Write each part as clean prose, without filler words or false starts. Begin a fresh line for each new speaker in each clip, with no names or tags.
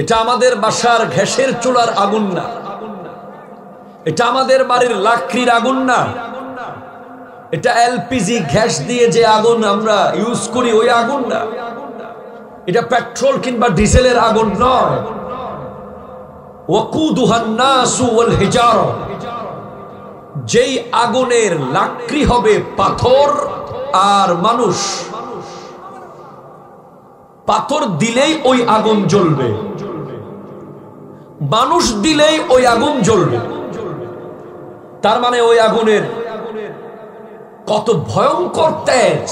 এটা আমাদের বাসার গ্যাসের চুলার আগুন না, এটা আমাদের বাড়ির লাকড়ির আগুন না, এটা এলপিজি গ্যাস দিয়ে যে আগুন আমরা ইউজ করি ওই আগুন না, এটা পেট্রোল কিংবা ডিজেলের আগুন নয়। ওয়াকুদুহান নাসু ওয়াল হিজারা, যেই আগুনের লাকড়ি হবে পাথর আর মানুষ। পাথর দিলেই ওই আগুন জ্বলবে, মানুষ দিলেই ওই আগুন জ্বলবে। তার মানে ওই আগুনের কত ভয়ঙ্কর তেজ,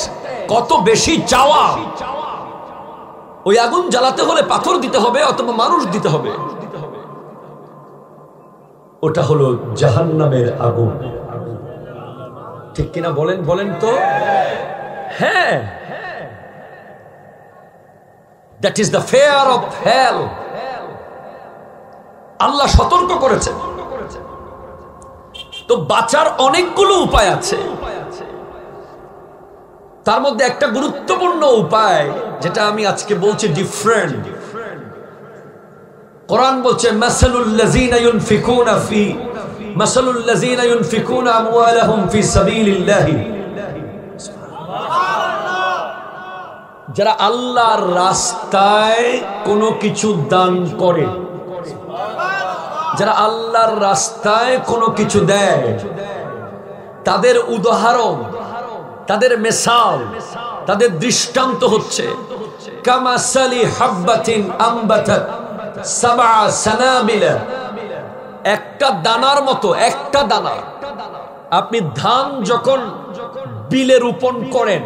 কত বেশি চাওয়া। ওই আগুন জ্বালাতে হলে পাথর দিতে হবে অথবা মানুষ দিতে হবে। ওটা হলো জাহান্নামের আগুন। ঠিক কিনা বলেন? বলেন তো। হ্যাঁ, that is the fear of hell. আল্লাহ সতর্ক করেছেন। তো বাঁচার অনেকগুলো উপায় আছে, তার মধ্যে একটা গুরুত্বপূর্ণ উপায় যেটা আমি আজকে বলছি ডিফারেন্ট। কোরআন বলছে মাসালুল লাযিনা ইউনফিকুনা আমওয়ালাহুম ফি সাবিলিল্লাহি, যারা আল্লাহর রাস্তায় কোনো কিছু দান করে, যারা আল্লাহর রাস্তায় কোনো কিছু দেয়, তাদের উদাহরণ, তাদের মিসাল, তাদের দৃষ্টান্ত হচ্ছে কামাসালি হাব্বাতিন আম্বাতাত সাবআ সানাবিলা, একটা দানার মতো। একটা দানা, আপনি ধান যখন বিলে রোপণ করেন,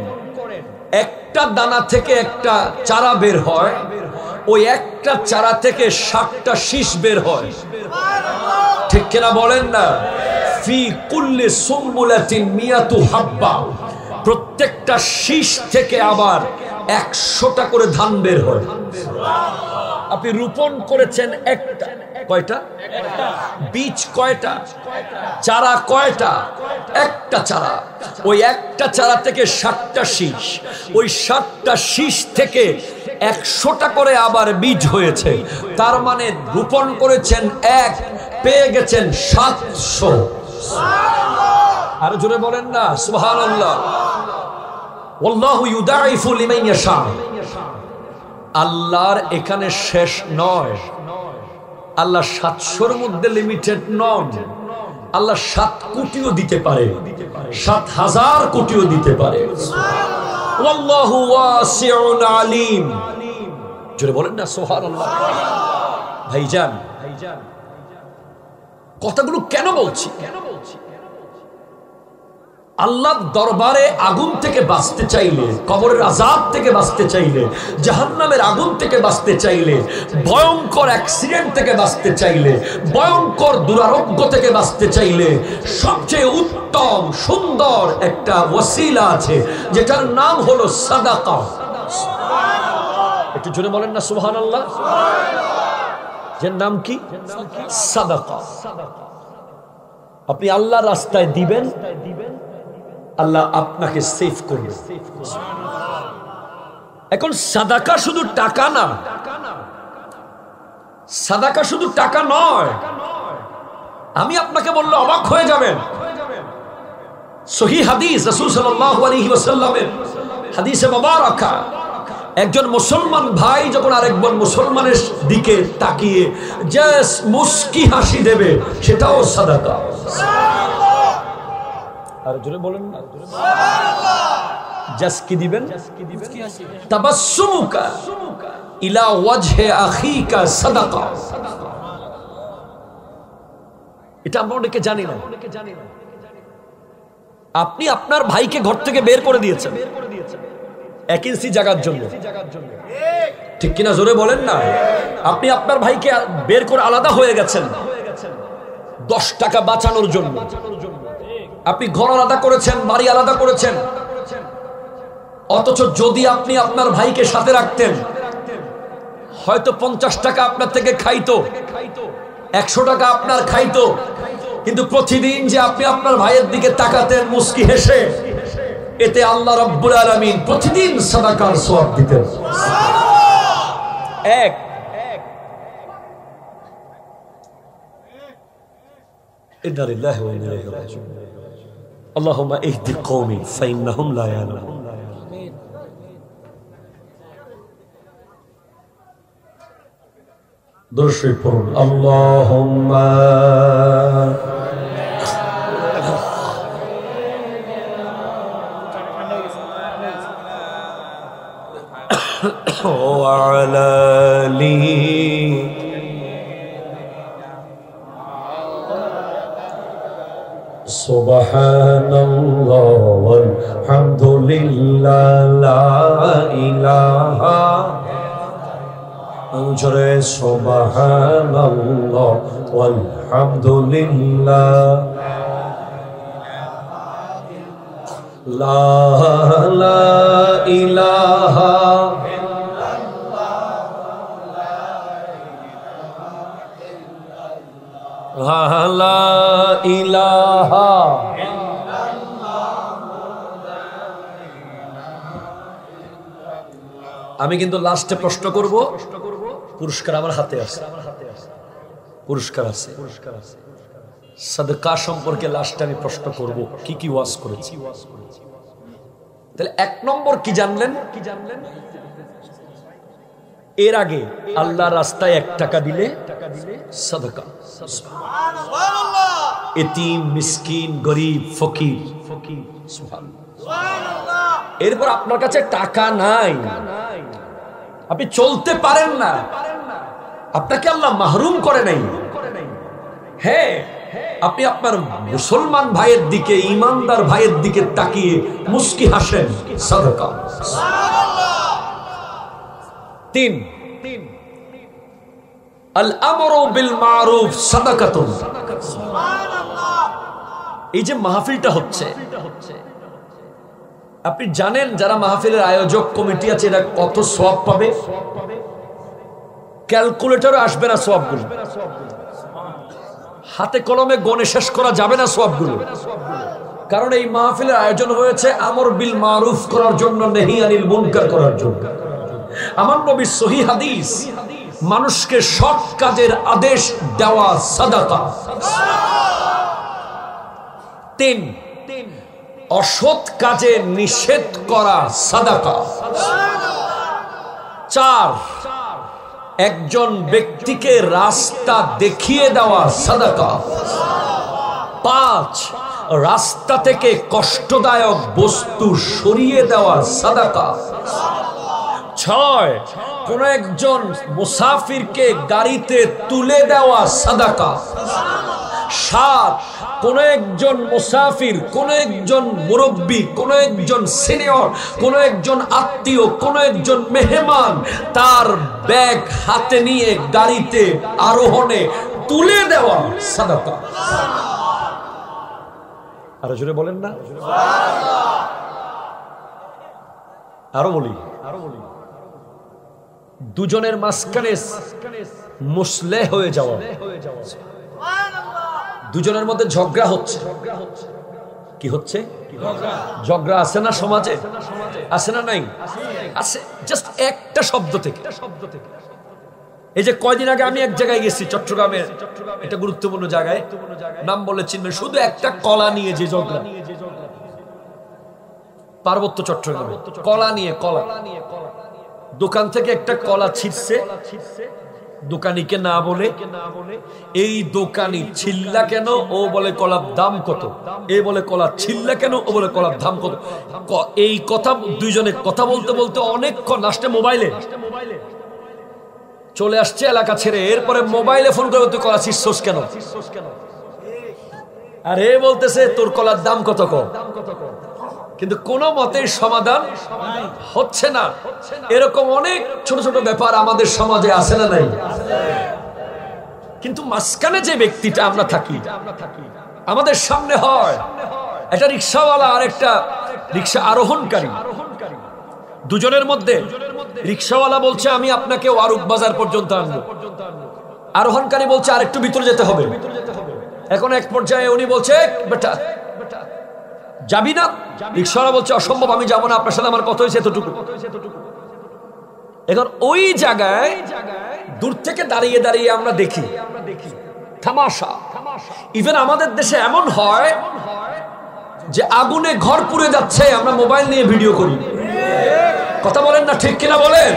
একটা দানা থেকে একটা চারা বের হয়, ওই একটা চারা থেকে 60টা শীষ বের হয়। ঠিক কিনা বলেন না? ফি কুল্লি সুম্বুলাতিন মিয়াতু হাব্বা, প্রত্যেকটা শীষ থেকে আবার 100টা করে ধান বের হয়। আপনি রোপণ করেছেন একটা, কয়টা? বীজ কয়টা? চারা কয়টা? একটা চারা। ওই একটা চারা থেকে 60টা শীষ, ওই 60টা শীষ থেকে 100টা করে আবার বীজ হয়েছে। তার মানে রোপণ করেছেন 1, পেয়ে গেছেন 700। আরো জোরে বলেন না সুবহানাল্লাহ। ওয়াল্লাহু ইউদাইফু লিমান ইয়াশা। আল্লাহর এখানে শেষ নয়, আল্লাহ 700-র মধ্যে লিমিটেড নন। আল্লাহ 7 কোটিও দিতে পারে, 7,000 কোটিও দিতে পারে। ওয়াল্লাহু ওয়াসিউন আলিম। জোরে বলেন না সুবহানাল্লাহ। ভাইজান, কথাগুলো কেন বলছি? আল্লাহর দরবারে আগুন থেকে বাঁচতে চাইলে, কবরের আযাব থেকে বাঁচতে চাইলে, জাহান্নামের আগুন থেকে বাঁচতে চাইলে, ভয়ঙ্কর অ্যাক্সিডেন্ট থেকে বাঁচতে চাইলে, ভয়ঙ্কর দুরারোগ্য থেকে বাঁচতে চাইলে সবচেয়ে উত্তম সুন্দর একটা ওসিলা আছে, যেটার নাম হলো সাদাকা। একটু জোরে বলেন না সুবহানাল্লাহ। এর নাম কি? সাদাকা। আপনি আল্লাহর রাস্তায় দিবেন, আল্লাহ আপনাকে সেভ করবে। এখন সাদাকা শুধু টাকা না, সাদাকা শুধু টাকা নয়। আমি আপনাকে বললে অবাক হয়ে যাবেন। সহিহ হাদিস, রাসূল সাল্লাল্লাহু আলাইহি ওয়াসাল্লামের হাদিসে মুবারাকা, একজন মুসলমান ভাই যখন আরেকজন মুসলমানের দিকে তাকিয়ে জাস্ট মুস্কি হাসি দেবে, সেটাও সাদাকা। আর জোরে বলেন না সুবহানাল্লাহ। জাস্ট কি দিবেন? তাবাসসুমুকা ইলা ওয়াজহি আখিকা সাদাকা। এটা আমরা অনেকে জানি না। আপনি আপনার ভাইকে ঘর থেকে বের করে দিয়েছেন 1 ইঞ্চি জায়গার জন্য, ঠিক কিনা? জোরে বলেন না। আপনি আপনার ভাইকে বের করে আলাদা হয়ে গেছেন 10 টাকা বাঁচানোর জন্য। আপনি ঘর আলাদা করেছেন, বাড়ি আলাদা করেছেন, অথচ যদি আপনি আপনার ভাইকে সাথে রাখতেন, হয়তো 50 টাকা আপনার থেকে খাইতো, 100 টাকা আপনার খাইতো, কিন্তু প্রতিদিন যে আপনি আপনার ভাইয়ের দিকে তাকাতেন মুস্কি হেসে, এতে আল্লাহ রাব্বুল আলামিন প্রতিদিন সাদাকার সওয়াব দিতেন। এক ইন্না লিল্লাহি ওয়া ইন্না ইলাইহি রাজিউন। আল্লাহুম্মা ইহদি কওমি ফাইন্নাহুম লা ইয়ালামুন। দুরূদ শরীফ পড়ুন। আল্লাহুম্মা وعلى آله سبحان الله والحمد لله لا إله أنجري سبحان الله والحمد لله لا إله লা ইলাহা। আমি কিন্তু লাস্টে প্রশ্ন করব, পুরস্কার আমার হাতে আছে, পুরস্কার আছে। সাদকা সম্পর্কে লাস্টে আমি প্রশ্ন করব, কি কি ওয়াজ করেছি। তাহলে 1 নম্বর কি জানলেন? এর আগে আল্লাহর রাস্তায় 1 টাকা দিলে সাদকা। এতিম, মিসকিন, গরিব, ফকির। এরপর আপনার কাছে টাকা নাই, আপনি চলতে পারেন না, আপনাকে আল্লাহ মাহরুম করে নাই। হ্যাঁ, আপনি আপনার মুসলমান ভাইয়ের দিকে, ইমানদার ভাইয়ের দিকে তাকিয়ে মুস্কি হাসেন, সাদকা। 3, আল আমরু বিল মারুফ সাদাকাতুন। এই যে মাহফিলটা হচ্ছে, আপনি জানেন যারা মাহফিলের আয়োজক কমিটি আছে এরা কত সওয়াব পাবে? ক্যালকুলেটরে আসবে না সওয়াবগুলো, হাতে কলমে গণে শেষ করা যাবে না সওয়াবগুলো। কারণ এই মাহফিলের আয়োজন হয়েছে আমর বিল মারুফ করার জন্য, নেহি আনিল মুনকার করার জন্য। আমার নবীর সহিহ হাদিস, মানুষকে সৎ কাজের আদেশ দেওয়া সাদাকা। 3, অসৎ কাজে নিষেধ করা সাদাকা। 4, একজন ব্যক্তিকে রাস্তা দেখিয়ে দেওয়া সাদাকা। 5, রাস্তা থেকে কষ্টদায়ক বস্তু সরিয়ে দেওয়া সাদাকা। 6, কোন একজন মুসাফিরকে গাড়িতে তুলে দেওয়া সাদাকা। 7, কোন একজন মুসাফির, কোন একজন মুরব্বী, কোন একজন সিনিয়র, কোন একজন আত্মীয়, কোন একজন মেহমান তার ব্যাগ হাতে নিয়ে গাড়িতে আরোহণে তুলে দেওয়া সাদাকা। আরো জোরে বলেন না? আরো বলি, দুজনের মাঝখানে মুসলেহ হয়ে যাওয়া। দুজনের মধ্যে ঝগড়া হচ্ছে, কি হচ্ছে? ঝগড়া আছে না সমাজে? আছে না নাই? আছে। জাস্ট একটা শব্দ থেকে। এই যে কয়দিন আগে আমি এক জায়গায় গেছি, চট্টগ্রামের একটা গুরুত্বপূর্ণ জায়গায়, নাম বলে চিনবেন, শুধু একটা কলা নিয়ে যে ঝগড়া, পার্বত্য চট্টগ্রামে কলা নিয়ে। কলা দোকান থেকে একটা কলা ছিঁড়ছে, দোকানিকে না বলে, এই দোকানি ছিল্লা কেন, ও বলে কলার দাম কত, এ বলে কলা ছিল্লা কেন, ও বলে কলার দাম কত। এই কথা দুইজনে কথা বলতে বলতে অনেকক্ষণ, লাস্টে মোবাইলে চলে আসছে এলাকা ছেড়ে। এরপরে মোবাইলে ফোন করে, তুই কলা ছিঁড়ছস কেন? আর এ বলতেছে তোর কলার দাম কত কম। কিন্তু কোনো মতেই সমাধান হচ্ছে না। এরকম অনেক ছোট ছোট ব্যাপার আমাদের সমাজে আছে না নাই? কিন্তু মাঝখানে যে ব্যক্তিটা আমরা থাকি, আমাদের সামনে হয় একটা রিক্সাওয়ালা আর একটা রিক্সা আরোহণকারী। দুজনের মধ্যে রিক্সাওয়ালা বলছে আমি আপনাকে ওয়ারুক বাজার পর্যন্ত আনবো, আরোহণকারী বলছে আর একটু ভিতরে যেতে হবে। এখন এক পর্যায়ে উনি বলছে বেটা যাবি না? রিক্সাওয়ালা বলছে অসম্ভব, আমি যাবো না, আপনার সাথে আমার কথা হয়েছে এতটুকু। এখন ওই জায়গায় দূর থেকে দাঁড়িয়ে দাঁড়িয়ে আমরা দেখি তামাশা। ইভেন আমাদের দেশে এমন হয় যে আগুনে ঘর পুড়ে যাচ্ছে, আমরা মোবাইল নিয়ে ভিডিও করি। কথা বলেন না, ঠিক কিনা বলেন?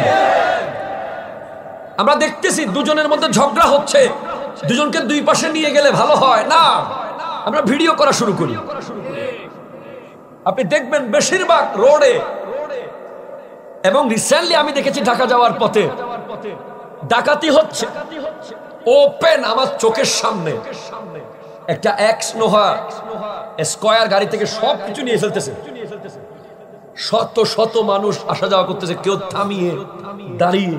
আমরা দেখতেছি দুজনের মধ্যে ঝগড়া হচ্ছে, দুজনকে দুই পাশে নিয়ে গেলে ভালো হয় না, আমরা ভিডিও করা শুরু করি। আপনি দেখবেন বেশিরভাগ রোডে, এবং রিসেন্টলি আমি দেখেছি ঢাকা যাওয়ার পথে ডাকাতি হচ্ছে ওপেন আমার চোখের সামনে। একটা এক্স নোহা স্কয়ার গাড়ি থেকে সবকিছু নিয়ে ফেলতেছে, শত শত মানুষ আসা যাওয়া করতেছে, কেউ থামিয়ে দাঁড়িয়ে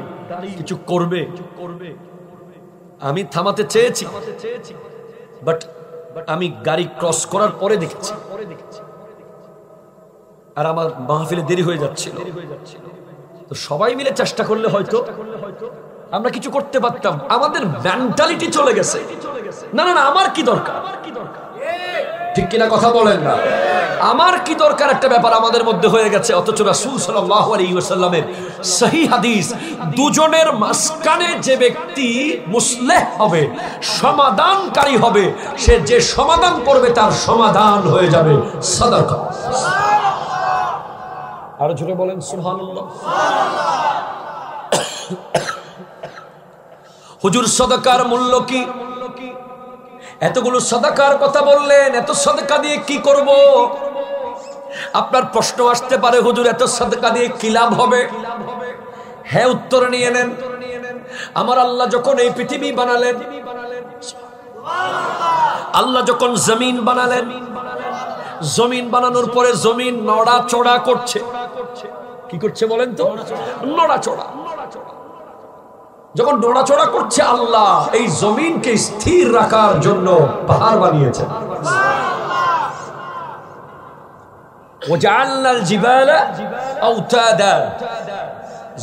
কিছু করবে। আমি থামাতে চেয়েছি, বাট আমি গাড়ি ক্রস করার পরে দেখেছি, আর আমার মাহফিলে দেরি হয়ে যাচ্ছিল। তো সবাই মিলে চেষ্টা করলে হয়তো আমরা কিছু করতে পারতাম। আমাদের মেন্টালিটি চলে গেছে, না না না আমার কি দরকার, ঠিক কিনা কথা বলেন না? আমার কি দরকার একটা ব্যাপার আমাদের মধ্যে হয়ে গেছে। অথচ রাসূল সাল্লাল্লাহু আলাইহি ওয়াসাল্লামের সহিহ হাদিস, দুজনের মাঝখানে যে ব্যক্তি মুসলিহ হবে, সমাধানকারী হবে, সে যে সমাধান করবে তার সমাধান হয়ে যাবে সাদাকা। আরো জোরে বলেন সুবহানাল্লাহ। হুজুর সাদাকার মূল্য কি? এতগুলো সাদাকার কথা বললেন, এত সাদাকা দিয়ে কি করব? আপনার প্রশ্ন আসতে পারে, হুজুর এত সাদাকা দিয়ে কি লাভ হবে? হ্যাঁ, উত্তর নিয়ে নেন। আমার আল্লাহ যখন এই পৃথিবী বানালেন, আল্লাহ যখন জমিন বানালেন, জমিন বানানোর পরে জমিন নড়াচড়া করছে। কি করছে বলেন তো? নড়াচড়া। যখন নড়াচড়া করছে, আল্লাহ এই জমিনকে স্থির রাখার জন্য পাহাড় বানিয়েছেন। ওয়াজআলনাল জিবালা আওতাদা,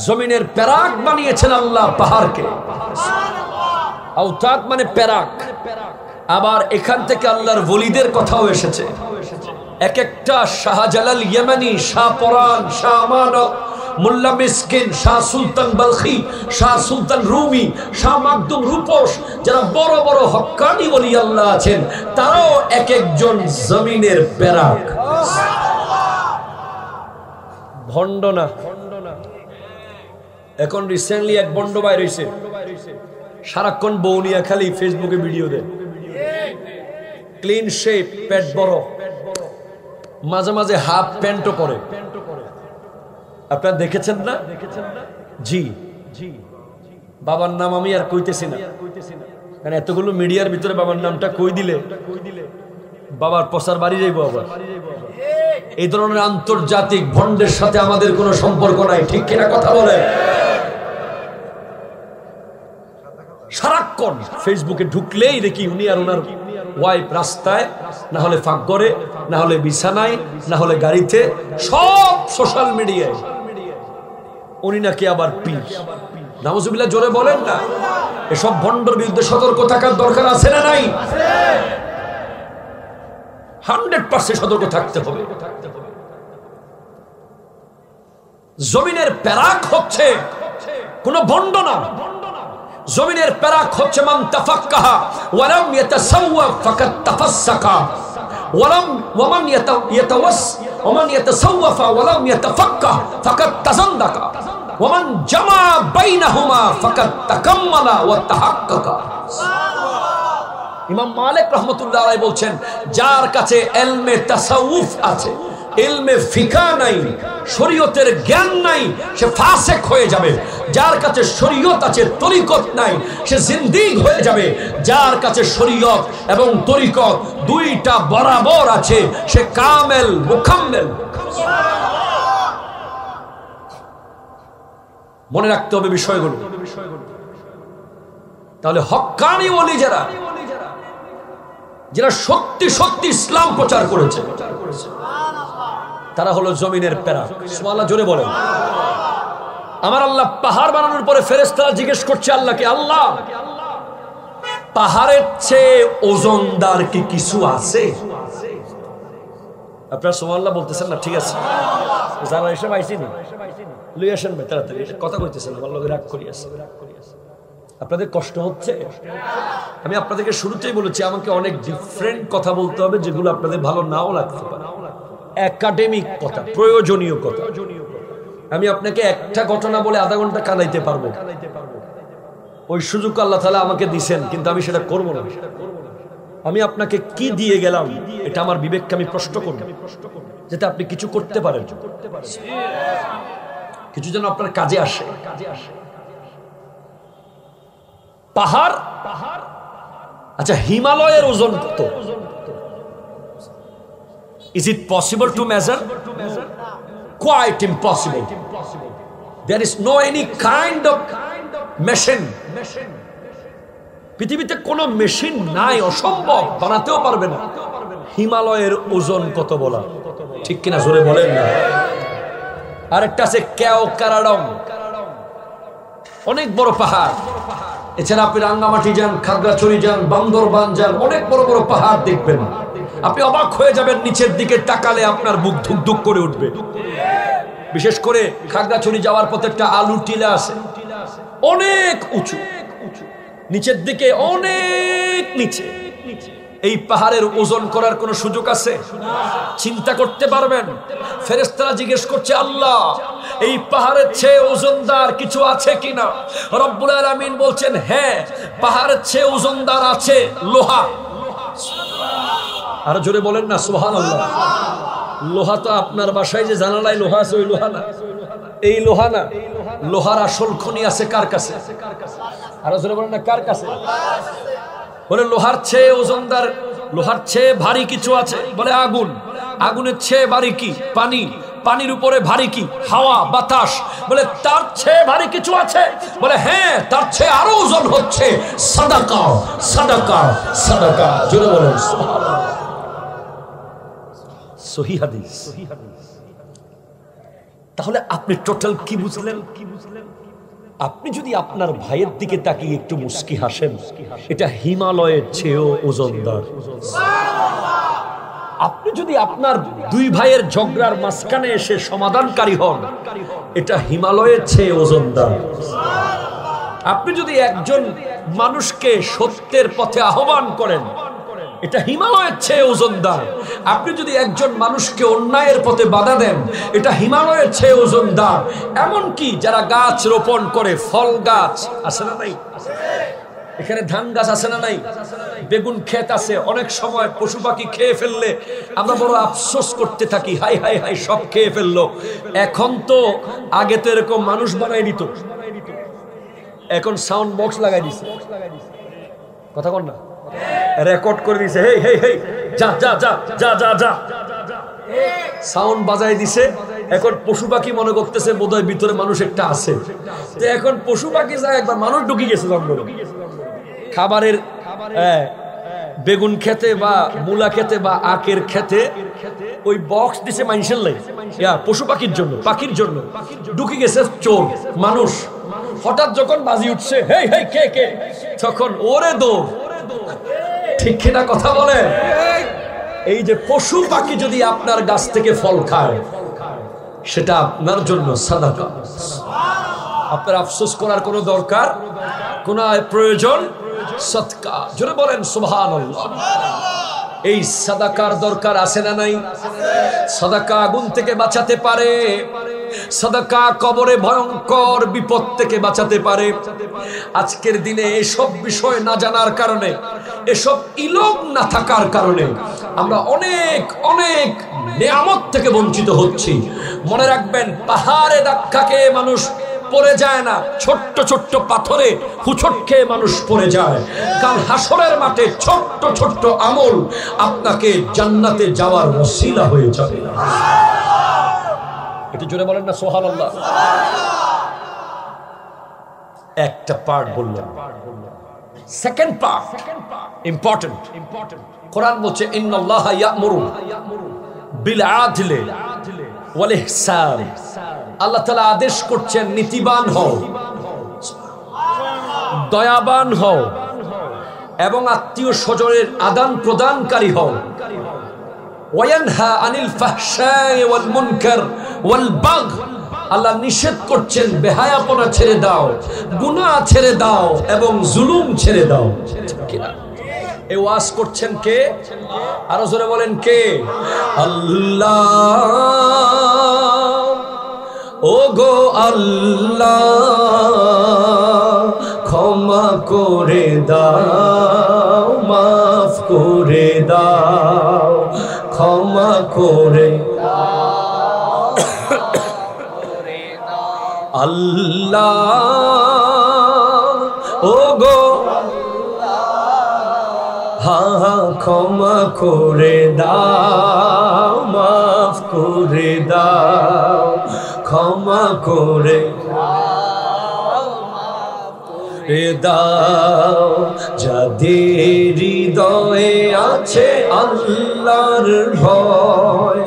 জমিনের পেরাক বানিয়েছেন আল্লাহ পাহাড়কে। আওতাদ মানে পেরাক। আবার এখান থেকে আল্লাহর ওলিদের কথাও এসেছে। এক একটা শাহজালাল ইয়ামানি, শাহ পরান, শাহ আমানত, মোল্লা মিসকিন, শাহ সুলতান বালখি, শাহ সুলতান রুমি, শাহ মাকদুম রূপস, যারা বড় বড় হক্কানি ওলি আল্লাহ আছেন, তারাও এক একজন জমিনের পেরাক। ভণ্ড না। এখন রিসেন্টলি এক ভণ্ড বাইর হইছে, সারাক্ষণ বৌনিয়া খালি ফেসবুকে ভিডিও দেয়, ক্লিন শেপ, পেট বড়, মাঝে মাঝে হাফ প্যান্টও পরে। আপনারা দেখেছেন না? জি জি। বাবার নাম আমি আর কইতেছি না, কারণ এতগুলো মিডিয়ার ভিতরে বাবার নামটা কই দিলে বাবার প্রচার বাড়ি যাইব। আবার এই ধরনের আন্তর্জাতিক ভণ্ডের সাথে আমাদের কোনো সম্পর্ক নাই, ঠিক কিনা কথা বলে? সারাক্ষণ ফেসবুকে ঢুকলেই দেখি উনি আর ওনার ওয়াইফ রাস্তায়, না হলে ফাঁকঘরে, না হলে বিছানায়, না হলে গাড়িতে, সব সোশ্যাল মিডিয়ায়। উনি নাকি আবার পীর। নাউজুবিল্লাহ, জোরে বলেন না। এসব ভণ্ডর বিরুদ্ধে সতর্ক থাকার দরকার আছে না নাই? 100% সতর্ক থাকতে হবে। জমিনের পেরাক হচ্ছে কোন ভণ্ড না। জমিনের পেরাক হচ্ছে মান তাফাক্কাহা ওয়া লাম ইয়াতাসাওয়াফ ফাকাদ তাফাসসাকা ওয়ামান ইয়াতাসাওয়াফা ওয়া লাম ইয়াতাফাক্কাহ ফাকাদ তাযান্দাকা ওয়ামান জামা বাইনাহুমা ফাকাদ তাকাম্মালা ওয়া তাহাক্কাকা। ইমাম মালিক রাহমাতুল্লাহ আলাইহি বলছেন, যার কাছে ইলমে তাসাউফ আছে, ইলমে ফিকা নাই, শরীয়তের জ্ঞান নাই, সে ফাসিক হয়ে যাবে। যার কাছে শরীয়ত আছে, তরিকত নাই, সে জিন্দিক হয়ে যাবে। যার কাছে শরীয়ত এবং তরিকত দুইটা বরাবর আছে, সে কামেল মুকাম্মেল। মনে রাখতে হবে বিষয়গুলো। তাহলে হক্কানি ওলি যারা সত্যি সত্যি ইসলাম প্রচার করেছে, তারা হলো জমিনের পেরাক। সুবহানাল্লাহ, জোরে বলেন। আমার আল্লাহ পাহাড় বানানোর পরে ফেরেশতারা জিজ্ঞেস করছে আল্লাহকে, আল্লাহ পাহাড়ের চেয়ে ওজনদার কি কিছু আছে? আপনারা সুবহানাল্লাহ বলতেছেন না? ঠিক আছে, যারা এসব আইসিনি লই আসেন ভাই, তাড়াতাড়ি কথা কইতেছেন, আমার লগে রাগ করি আছে। আপনাদের কষ্ট হচ্ছে? আমি আপনাদেরকে শুরুতেই বলেছি আমাকে অনেক ডিফারেন্ট কথা বলতে হবে, যেগুলো আপনাদের ভালো নাও লাগতে পারে, একাডেমিক কথা, প্রয়োজনীয় কথা। আমি আপনাকে একটা ঘটনা বলে আধা ঘন্টা কাঁদাইতে পারবো, ওই সুযোগ আল্লাহ তাআলা আমাকে দিছেন, কিন্তু আমি সেটা করব না। আমি আপনাকে কি দিয়ে গেলাম, এটা আমার বিবেককে আমি প্রশ্ন করব, যাতে আপনি কিছু করতে পারেন, কিছু যেন আপনার কাজে আসে। পাহাড়, আচ্ছা হিমালয়ের ওজন কত? Is it possible to measure? Quite impossible. There is no any kind of machine. পৃথিবীতে কোনো মেশিন নাই, অসম্ভব, বানাতেও পারবে না হিমালয়ের ওজন কত বলা, ঠিক কিনা জোরে বলেন না। আরেকটা আছে কেওক্রাডং, অনেক বড় পাহাড়। এছাড়া আপনি রাঙ্গামাটি যান, খাগড়াছড়ি যান, বান্দরবান যান, অনেক বড় বড় পাহাড় দেখবেন, আপনি অবাক হয়ে যাবেন, নিচের দিকে তাকালে আপনার বুক ধুক ধুক করে উঠবে। বিশেষ করে খাগড়াছড়ি যাওয়ার পথে একটা আলু টিলা আছে, অনেক উঁচু, নিচের দিকে অনেক নিচে। এই পাহাড়ের ওজন করার কোন সুযোগ আছে? চিন্তা করতে পারবেন? ফেরেশতারা জিজ্ঞেস করছে, আল্লাহ এই পাহাড়ের চেয়ে ওজনদার কিছু আছে কিনা? রব্বুল আলামিন বলছেন, হ্যাঁ, পাহাড়ের চেয়ে ওজনদার আছে লোহা। আর জোরে বলেন না সুবহানাল্লাহ। লোহা তো আপনার বাসায় যে জানালায় লোহা আছে, ওই লোহা না, এই লোহা না। লোহার আসল খনি আছে কার কাছে? আর জোরে বলেন না, কার কাছে? বলে লোহার চেয়ে ওজনদার, লোহার চেয়ে ভারী কিছু আছে। বলে আগুন। আগুনের চেয়ে ভারী কি? পানি। পানির উপরে ভারী কি? হাওয়া, বাতাস। বলে তার চেয়ে ভারী কিছু আছে? বলে হ্যাঁ, তার চেয়ে আরো ওজন হচ্ছে সাদাকা, সাদাকা, সাদাকা। জোরে বলেন সুবহানাল্লাহ। সহিহ হাদিস। তাহলে আপনি টোটাল কি বুঝলেন? আপনি যদি আপনার ভাইয়ের দিকে তাকিয়ে একটু মুস্কি হাসেন, এটা হিমালয়ের চেয়েও ওজনদার। আপনি যদি আপনার দুই ভাইয়ের ঝগড়ার মাঝখানে এসে সমাধানকারী হন, এটা হিমালয়ের চেয়ে ওজনদার। আপনি যদি একজন মানুষকে সত্যের পথে আহ্বান করেন, এটা হিমালয়ের চেয়ে ওজনদার। আপনি যদি একজন মানুষকে অন্যায়ের পথে বাধা দেন, এটা হিমালয়ের চেয়ে ওজনদার। এমনকি যারা গাছ রোপণ করে, ফল গাছ আছে না নাই? এখানে ধান গাছ আছে না নাই? বেগুন ক্ষেত আছে। অনেক সময় পশু পাখি খেয়ে ফেললে আমরা বড় আফসোস করতে থাকি, হাই হাই হাই, সব খেয়ে ফেললো। এখন তো, আগে তো এরকম মানুষ বানাই দিত, এখন সাউন্ড বক্স লাগাই দিছে। কথা বল না, রেকর্ড করে দিছে, হেই হেই হেই, যা যা যা যা যা যা, সাউন্ড বাজাই দিছে। এখন পশু পাখি মনে করতেছে বোধহয় ভিতরে মানুষ একটা আছে। তো এখন পশু পাখি যায়, একবার মানুষ ঢুকে গেছে জঙ্গলে। খাবারের বেগুন খেতে বা মূলা খেতে বা আখের খেতে ওই বক্স দিছে মানুষের লাগে, পশু পাখির জন্য, পাখির জন্য। ঢুকে গেছে চোর, মানুষ। হঠাৎ যখন বাজি উঠছে, হেই হেই কে কে, তখন ওরে দৌড়। ঠিক কিনা কথা বলে? এই যে পশু পাখি যদি আপনার গাছ থেকে ফল খায়, সেটা আপনার জন্য সাদাকা। আপনার আফসোস করার কোনো দরকার, কোন প্রয়োজন, সদকা। জোরে বলেন সুবহানাল্লাহ। এই সাদাকার দরকার আছে না নাই? সাদাকা আগুন থেকে বাঁচাতে পারে, সাদাকা কবরে ভয়ঙ্কর বিপদ থেকে বাঁচাতে পারে। আজকের দিনে এসব বিষয় না জানার কারণে, এসব ইলম না থাকার কারণে আমরা অনেক অনেক নিয়ামত থেকে বঞ্চিত হচ্ছি। মনে রাখবেন, পাহাড়ে ধাক্কা খেয়ে মানুষ পড়ে যায় না, ছোট্ট ছোট্ট পাথরে হুচট খেয়ে মানুষ পড়ে যায়। কাল হাসরের মাঠে ছোট্ট ছোট্ট আমল আপনাকে জান্নাতে যাওয়ার ওসিলা হয়ে যাবে। একটু জোরে বলেন না সুবহানাল্লাহ। একটা পার্ট বললাম, সেকেন্ড পার্ট ইম্পর্টেন্ট। কোরআন বলছে, ইন্নাল্লাহা ইয়া'মুরু বিল আদলি ওয়াল ইহসান। আল্লাহ তাআলা আদেশ করছেন, নীতিবান হও, দয়াবান হও এবং আত্মীয় স্বজনের আদান প্রদানকারী হও। ওয়ায়ানহা আনিল ফাহশাই ওয়াল মুনকার ওয়াল বাগ। আল্লাহ নিষেধ করছেন বেহায়াপনা ছেড়ে দাও, গুনাহ ছেড়ে দাও এবং জুলুম ছেড়ে দাও। এই ওয়াজ করছেন কে? আরো জোরে বলেন কে? আল্লাহ। ও গো আল্লাহ, ক্ষমা করে দাও, মাফ করে দাও, ক্ষমা করে আল্লাহ। ও গো ক্ষমা করে দাও, মাফ করে দাও, ক্ষমা করে দাও। যাদের হৃদয়ে আছে আল্লাহর ভয়,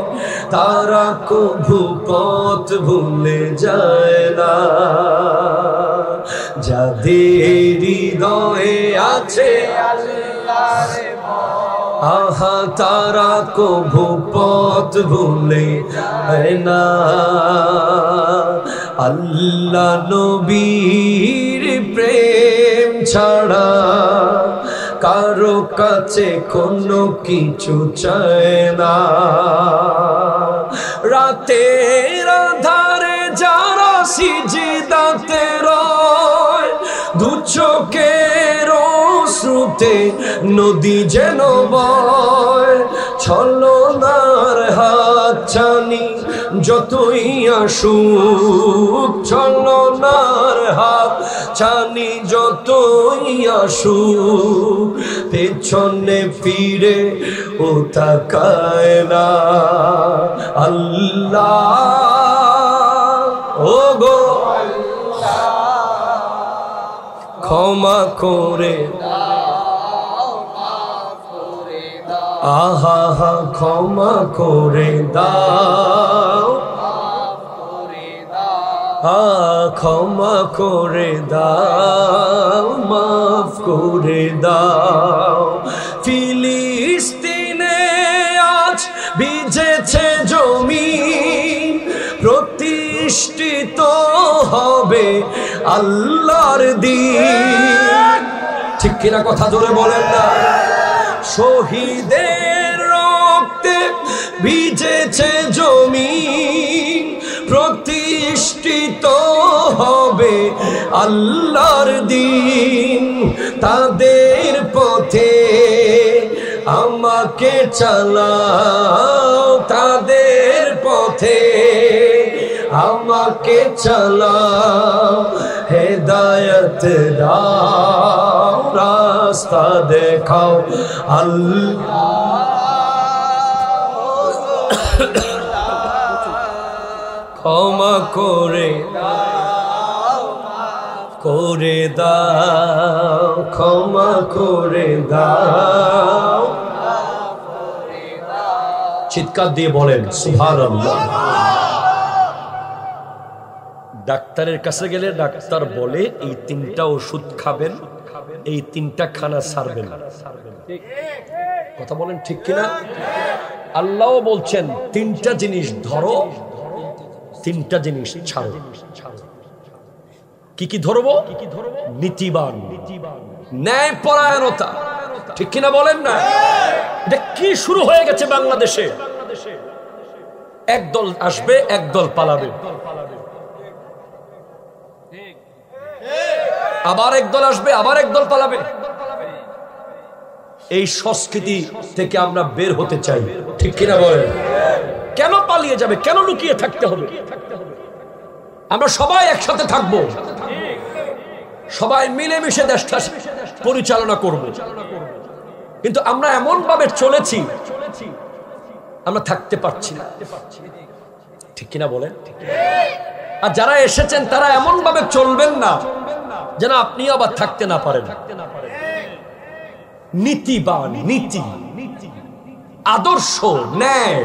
তারা কভু পথ ভুলে যায় না। যাদের হৃদয়ে আছে আহা, তারা কভু পথ ভুলে যায় না। আল্লাহ নবীর প্রেম ছাড়া কারো কাছে কোনো কিছু চায় না। রাতের আধারে যারা সিজদাতে রয়, দু চোখের শ্রুতে নদী যেন বয়। ছলনার হাত ছানি যতই আসুক, ছলনার হাত ছানি যতই আসুক, পেছনে ফিরে ও তাকায় না। আল্লাহ ও গো ক্ষমা করে আহা হা, ক্ষমা করে দাও, ক্ষমা করে দাও, মাফ করে দাও। ফিলিস্তিনে আজ ভিজেছে জমিন, প্রতিষ্ঠিত হবে আল্লাহর দ্বীন। ঠিক কিনা কথা জোরে বলেন না? শহীদের রক্তে ভিজেছে জমিন, প্রতিষ্ঠিত হবে আল্লাহর দ্বীন। তাদের পথে আমাকে চালাও, তাদের পথে আমাকে চালাও, হেদায়েত দাও, রাস্তা দেখাও। আল্লাহ ক্ষমা করে দাও, ক্ষমা করে দাও। চিৎকার দিয়ে বলেন সুবহানাল্লাহ। ডাক্তারের কাছে গেলে ডাক্তার বলে এই 3টা ওষুধ খাবেন, এই 3টা খানা ছাড়বেন। কথা বলেন ঠিক কিনা? আল্লাহও বলছেন 3টা জিনিস ধরো, 3টা জিনিস ছাড়ো। কি কি ধরবো? নীতিবান, ন্যায়পরায়ণতা। ঠিক কিনা বলেন না? এটা কি শুরু হয়ে গেছে বাংলাদেশে? একদল আসবে, একদল পালাবে, আবার একদল আসবে, আবার একদল পালাবে। এই সংস্কৃতি থেকে আমরা বের হতে চাই। ঠিক কিনা বলেন? কেন পালিয়ে যাবে? কেন লুকিয়ে থাকতে হবে? আমরা সবাই একসাথে থাকবো, সবাই মিলেমিশে দেশটা পরিচালনা করব। কিন্তু আমরা এমন ভাবে চলেছি, আমরা থাকতে পারছি না। ঠিক কিনা বলেন? আর যারা এসেছেন তারা এমন ভাবে চলবেন না যেন আপনি আবার থাকতে না পারেন। নীতিবান, নীতি, আদর্শ, ন্যায়।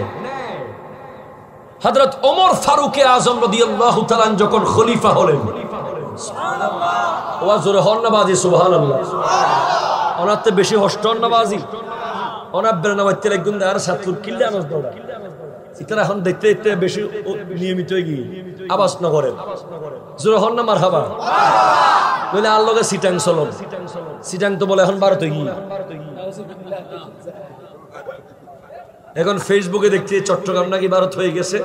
হযরত ওমর ফারুকে আজম রাদিয়াল্লাহু তাআলা যখন খলিফা হলেন, ওয়া জোরে হন্নাবাজি সুবহানাল্লাহ। ওনাতে বেশি হস্টন নাবাজি, ওনা বেরনাবাইতে একদম আর সাতপুর কিল্লে আনস দৌড়া। ইতারা এখন দেখতে দেখতে বেশি নিয়মিত হয়ে গিয়ে আবাস নগরের জোরে হন না মারহাবা নইলে আর লগে সিটাং চলন সিটাং তো বলে এখন ভারতে গিয়ে এখন ফেসবুকে দেখছি চট্টগ্রাম নাকি ভারত হয়ে গেছে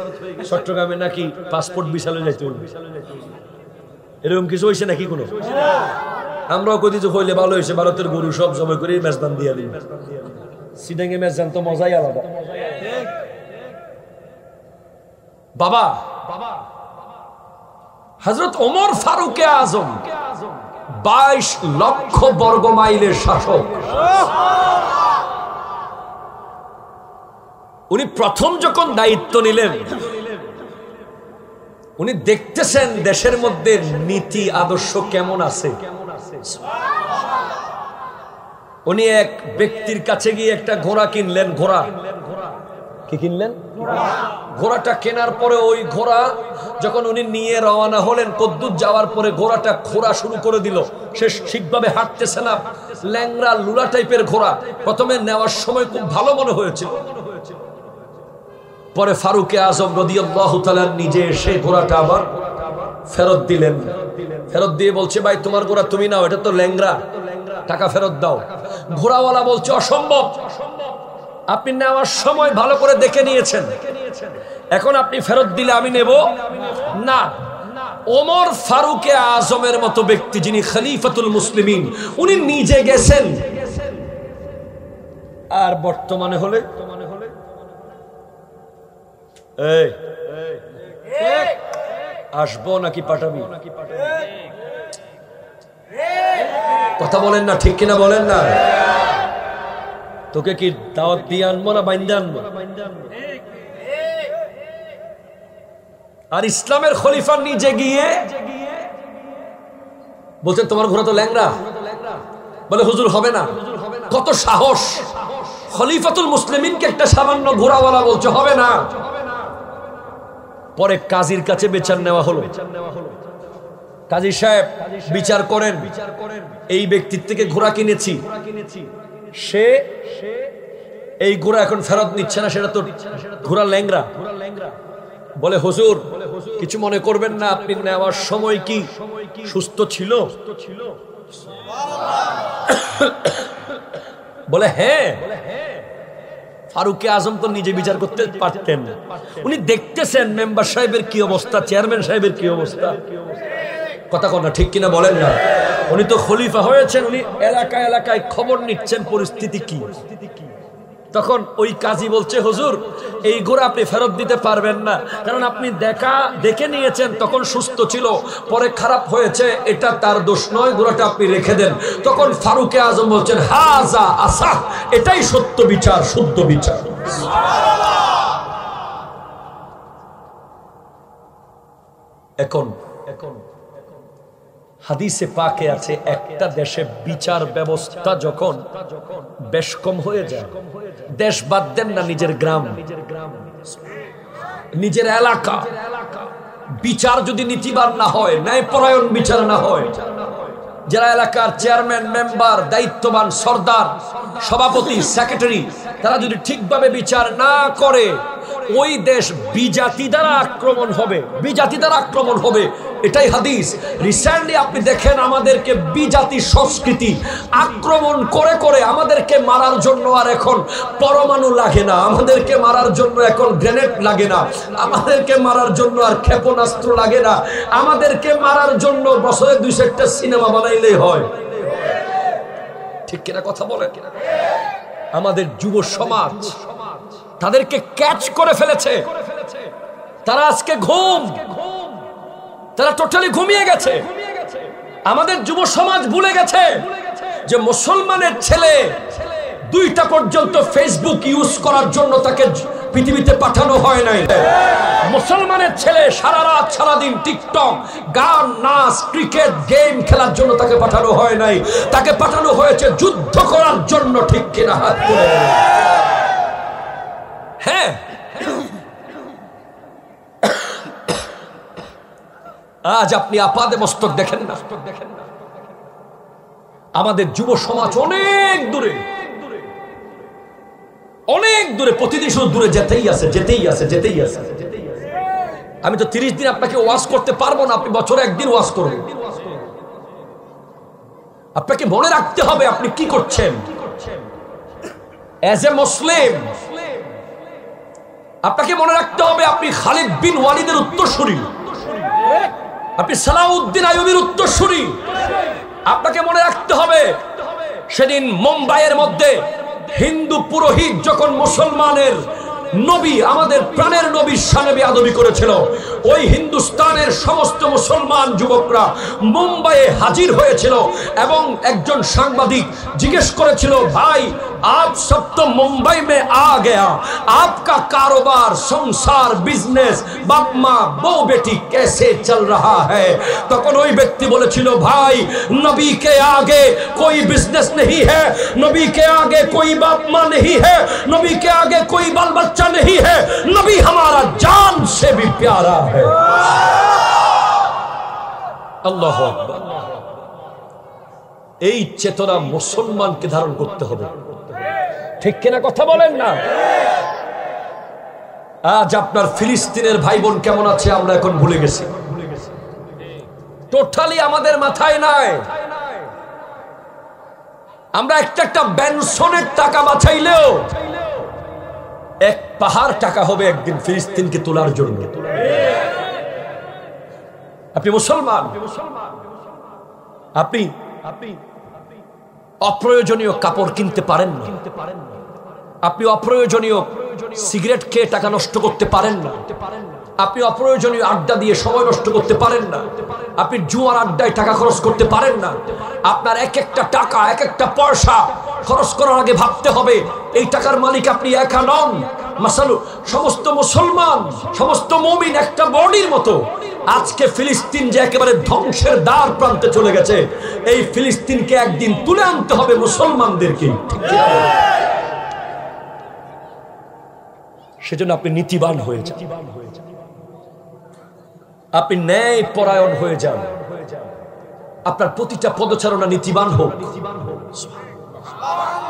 চট্টগ্রামে নাকি পাসপোর্ট বিশালে যাইতে হবে এরকম কিছু হয়েছে নাকি কোনো আমরাও কই দিতে হইলে ভালো হয়েছে ভারতের গরু সব জমা করে মেজবান দিয়ে দিই সিটাঙ্গে মেজবান তো মজাই আলাদা বাবা হযরত ওমর ফারুক আজম 22 লক্ষ বর্গ মাইলের শাসক উনি প্রথম যখন দায়িত্ব নিলেন উনি দেখতেছেন দেশের মধ্যে নীতি আদর্শ কেমন আছে উনি এক ব্যক্তির কাছে গিয়ে একটা ঘোড়া কিনলেন ঘোড়া কি কিনলেন ঘোড়াটা কেনার পরে ওই ঘোড়া যখন উনি নিয়ে রওনা হলেন কদ্দুর যাওয়ার পরে ঘোড়াটা খোঁড়া শুরু করে দিল সে ঠিকভাবে হাঁটতেছে না ল্যাংড়া লুলা টাইপের ঘোড়া প্রথমে নেওয়ার সময় খুব ভালো মনে হয়েছিল পরে ফারুক আজম রাদিয়াল্লাহু তাআলা নিজে এসে ঘোড়াটা আবার ফেরত দিলেন ফেরত দিয়ে বলছে ভাই তোমার ঘোড়া তুমি নাও এটা তো ল্যাংড়া টাকা ফেরত দাও ঘোড়াওয়ালা বলছে অসম্ভব আপনি নেওয়ার সময় ভালো করে দেখে নিয়েছেন এখন আপনি ফেরত দিলে আমি নেব না ওমর ফারুক আজমের মতো ব্যক্তি যিনি খলিফাতুল মুসলিমিন উনি নিজে গেছেন আর বর্তমানে হলে এই আসবো নাকি পাঠাবি কথা বলেন না ঠিক কিনা বলেন না তোকে কি দাওয়াত দিয়ে আনবো না বাইন্দা আনবো আর ইসলামের খলিফা নিজে গিয়ে বলছেন তোমার ঘোড়া তো ল্যাংড়া বলে হুজুর হবে না কত সাহস খলিফাতুল মুসলিমিনকে একটা সামান্য ঘোড়াওয়ালা বলছে হবে না পরে কাজীর কাছে বিচার নেওয়া হলো কাজী সাহেব বিচার করেন এই ব্যক্তির থেকে ঘোড়া কিনেছি সে এই ঘোড়া এখন ফেরত নিচ্ছে না সেটা তো ঘোড়া ল্যাংড়া বলে হুজুর কিছু মনে করবেন না আপনি নেওয়ার সময় কি সুস্থ ছিল বলে হ্যাঁ ফারুক আজম তো নিজে বিচার করতে পারতেন না উনি দেখতেছেন মেম্বার সাহেবের কি অবস্থা চেয়ারম্যান সাহেবের কি অবস্থা কথা কথা ঠিক কিনা বলেন না উনি তো খলিফা হয়েছেন উনি এলাকায় এলাকায় খবর নিচ্ছেন পরিস্থিতি কি তখন ওই কাজী বলছে হুজুর এই ঘোড়া আপনি ফেরত দিতে পারবেন না কারণ আপনি দেখে নিয়েছেন তখন সুস্থ ছিল পরে খারাপ হয়েছে এটা তার দোষ নয় ঘোড়াটা আপনি রেখে দেন তখন ফারুক আজম বলছেন হাজা আসাহ এটাই সত্য বিচার শুদ্ধ বিচার এখন হাদিসে পাকে আছে একটা দেশে বিচার ব্যবস্থা যখন বেশ কম হয়ে যায় দেশ বাদ দেন না নিজের গ্রাম নিজের এলাকা বিচার যদি নীতিবান না হয় ন্যায়পরায়ণ বিচার না হয় যারা এলাকার চেয়ারম্যান মেম্বার দায়িত্ববান সরদার সভাপতি সেক্রেটারি তারা যদি ঠিকভাবে বিচার না করে ওই দেশ বিজাতি দ্বারা আক্রমণ হবে এটাই হাদিস রিসেন্টলি আপনি দেখেন আমাদেরকে বিজাতি সংস্কৃতি আক্রমণ করে করে আমাদেরকে মারার জন্য আর এখন পরমাণু লাগে না আমাদেরকে মারার জন্য এখন গ্রেনেড লাগে না আমাদেরকে মারার জন্য আর ক্ষেপণাস্ত্র লাগে না আমাদেরকে মারার জন্য বছরে 200টা সিনেমা বানাইলেই হয় ঠিক কিনা কথা বলেন আমাদের যুব সমাজ তাদেরকে ক্যাচ করে ফেলেছে তারা আজকে তারা টোটালি ঘুমিয়ে গেছে আমাদের যুব সমাজ ভুলে গেছে যে মুসলমানের ছেলে 2টা পর্যন্ত ফেসবুক ইউজ করার জন্য তাকে পৃথিবীতে পাঠানো হয় নাই মুসলমানের ছেলে সারা রাত সারা দিন টিকটক গান নাচ ক্রিকেট গেম খেলার জন্য তাকে পাঠানো হয় নাই তাকে পাঠানো হয়েছে যুদ্ধ করার জন্য ঠিক কিনা হাত তুলে হ্যাঁ আজ আপনি আপাদে মস্তক দেখেন না আমাদের যুব সমাজ অনেক দূরে প্রতিদিন শুধু দূরে যেতেই আছে আমি তো 30 দিন আপনাকে ওয়াজ করতে পারবো না, আপনি বছরে একদিন ওয়াজ করবেন। আপনাকে মনে রাখতে হবে আপনি কি করছেন। এজ এ মুসলিম আপনাকে মনে রাখতে হবে আপনি খালিদ বিন ওয়ালিদের উত্তরসূরি, আপনি সালাউদ্দিন আইয়ুবীর উত্তরসূরি। আপনাকে মনে রাখতে হবে সেদিন মুম্বাইয়ের মধ্যে হিন্দু পুরোহিত যখন মুসলমানের নবী, আমাদের প্রাণের নবীর শানে বেয়াদবি করেছিল, ওই হিন্দুস্তানের সমস্ত মুসলমান যুবকরা মুম্বাইয়ে হাজির হয়েছিল এবং একজন সাংবাদিক জিজ্ঞেস করেছিল, ভাই आप सब तो मुंबई में आ गया, आपका कारोबार, संसार, बिजनेस, बाप माँ, बहू बेटी कैसे चल रहा है? तখন ওই ব্যক্তি বলেছিল, ভাই नबी के आगे कोई बिजनेस नहीं है, नबी के आगे कोई बाप माँ नहीं है, नबी के आगे कोई बाल बच्चा नहीं है, नबी हमारा जान से भी प्यारा है। अल्लाहु अकबर। এই চেতনা মুসলমানকে ধারণ করতে হবে, ঠিক কিনা কথা বলেন না? আজ আপনার ফিলিস্তিনের ভাই বোন কেমন আছে আমরা এখন ভুলে গেছি, টোটালি আমাদের মাথায় নাই। আমরা একটা বেনসনের টাকা বাঁচাইলেও এক পাহাড় টাকা হবে একদিন ফিলিস্তিনকে তোলার জন্য। আপনি মুসলমান, আপনি অপ্রয়োজনীয় কাপড় কিনতে পারেন না, আপনি অপ্রয়োজনীয় সিগারেট খেয়ে টাকা নষ্ট করতে পারেন না, আপনি অপ্রয়োজনীয় আড্ডা দিয়ে সময় নষ্ট করতে পারেন না, আপনি জুয়ার আড্ডায় টাকা খরচ করতে পারেন না। আপনার এক একটা টাকা, এক একটা পয়সা খরচ করার আগে ভাবতে হবে এই টাকার মালিক আপনি একা নন। মাসালু সমস্ত মুসলমান, সমস্ত মুমিন একটা বডির মতো। আজকে ফিলিস্তিন যে একেবারে ধ্বংসের দ্বার প্রান্তে চলে গেছে, এই ফিলিস্তিনকে একদিন তুলে আনতে হবে মুসলমানদেরকে। সেজন্য আপনি নীতিবান হয়ে যান, আপনি ন্যায় পরায়ণ হয়ে যান, আপনার প্রতিটা পদচারণা নীতিবান হোক।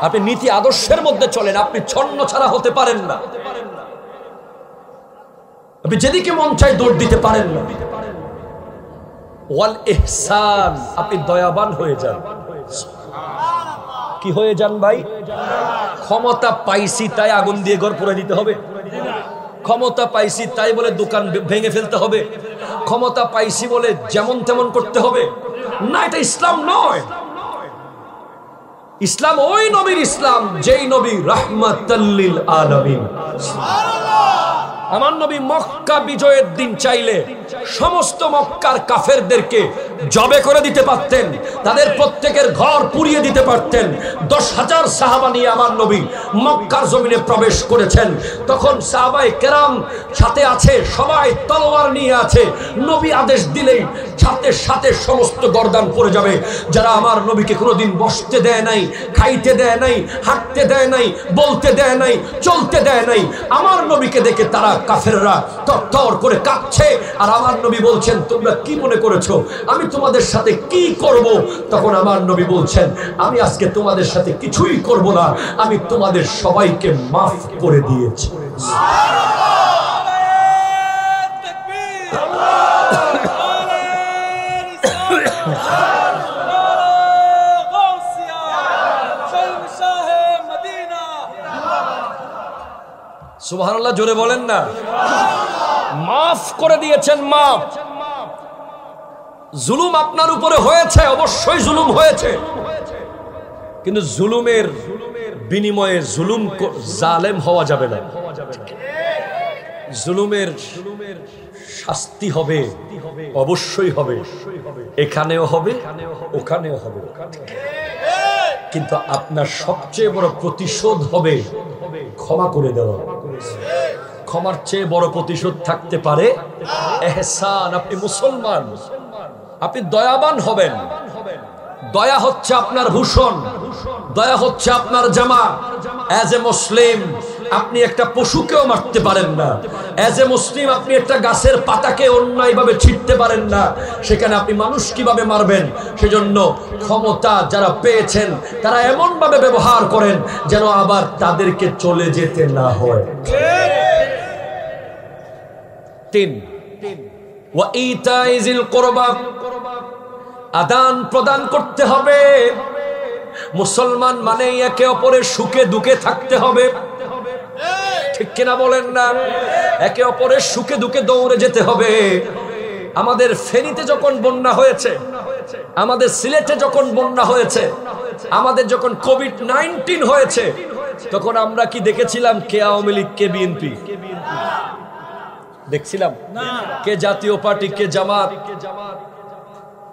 আপনি নীতি আদর্শের মধ্যে চলেন, আপনি ছন্ন ছাড়া হতে পারেন না, আপনি যেদিকে মন চাই দৌড় দিতে পারেন না। ওয়াল ইহসান, আপনি দয়াবান হয়ে যান। কি হয়ে যান ভাই? ক্ষমতা পাইছি তাই আগুন দিয়ে ঘর পুড়ে দিতে হবে? ক্ষমতা পাইছি তাই বলে দোকান ভেঙে ফেলতে হবে? ক্ষমতা পাইছি বলে যেমন তেমন করতে হবে না, এটা ইসলাম নয়। ইসলাম ওই নবীর ইসলাম যেই নবী রাহমাতাল লিল আলামিন। আমার নবী মক্কা বিজয়ের দিন চাইলে সমস্ত মক্কার কাফেরদেরকে জবে করে দিতে পারতেন, তাদের প্রত্যেকের ঘর পুড়িয়ে দিতে পারতেন। 10,000 সাহাবা নিয়ে আমার নবী মক্কার জমিনে প্রবেশ করেছেন। তখন সাহাবায়ে কেরাম সাথে আছে, সবাই তলোয়ার নিয়ে আছে। নবী আদেশ দিলেই সাথে সাথে সমস্ত গর্দান পড়ে যাবে। যারা আমার নবীকে কোনোদিন বসতে দেয় নাই, খাইতে দেয় নাই, হাঁটতে দেয় নাই, বলতে দেয় নাই, চলতে দেয় নাই, আমার নবীকে দেখে তারা কাফেররা তরতর করে কাঁপছে। আর আমার নবী বলছেন, তোমরা কি মনে করেছো আমি তোমাদের সাথে কি করব? তখন আমার নবী বলছেন, আমি আজকে তোমাদের সাথে কিছুই করব না, আমি তোমাদের সবাইকে মাফ করে দিয়েছি। সুবহানাল্লাহ, জোরে বলেন না। মাফ করে দিয়েছেন, মাফ। জুলুম আপনার উপরে হয়েছে, অবশ্যই জুলুম হয়েছে, কিন্তু জুলুমের বিনিময়ে জালেম হওয়া যাবে না। জুলুমের শাস্তি হবে, অবশ্যই হবে, এখানেও হবে, ওখানেও হবে, কিন্তু আপনার সবচেয়ে বড় প্রতিশোধ হবে ক্ষমা করে দেওয়া। ক্ষমার চেয়ে বড় প্রতিশোধ থাকতে পারে ইহসান। আপনি মুসলমান, আপনি দয়াবান হবেন। দয়া হচ্ছে আপনার ভূষণ, দয়া হচ্ছে আপনার জামা। এজ এ মুসলিম আপনি একটা পশুকেও মারতে পারেন না। এজ এ মুসলিম আপনি একটা গাছের পাতাকে অন্যায়ভাবে ছিঁড়তে পারেন না, সেখানে আপনি মানুষ কিভাবে মারবেন? সেজন্য ক্ষমতা যারা পেয়েছেন তারা এমন ভাবে ব্যবহার করেন যেন আবার তাদেরকে চলে যেতে না হয়। 3 ওয়া ইতাইজিল কুরবা, আদান প্রদান করতে হবে। মুসলমান মানে একে অপরের সুখে দুঃখে থাকতে হবে, ঠিক কিনা বলেন না? একে অপরের সুখে দুঃখে দৌড়ে যেতে হবে। আমাদের ফেনীতে যখন বন্যা হয়েছে, আমাদের সিলেটে যখন বন্যা হয়েছে, আমাদের যখন কোভিড-19 হয়েছে, তখন আমরা কি দেখেছিলাম কে আওয়ামী লীগ কে বিএনপি? দেখছিলাম কে জাতীয় পার্টি কে জামাত,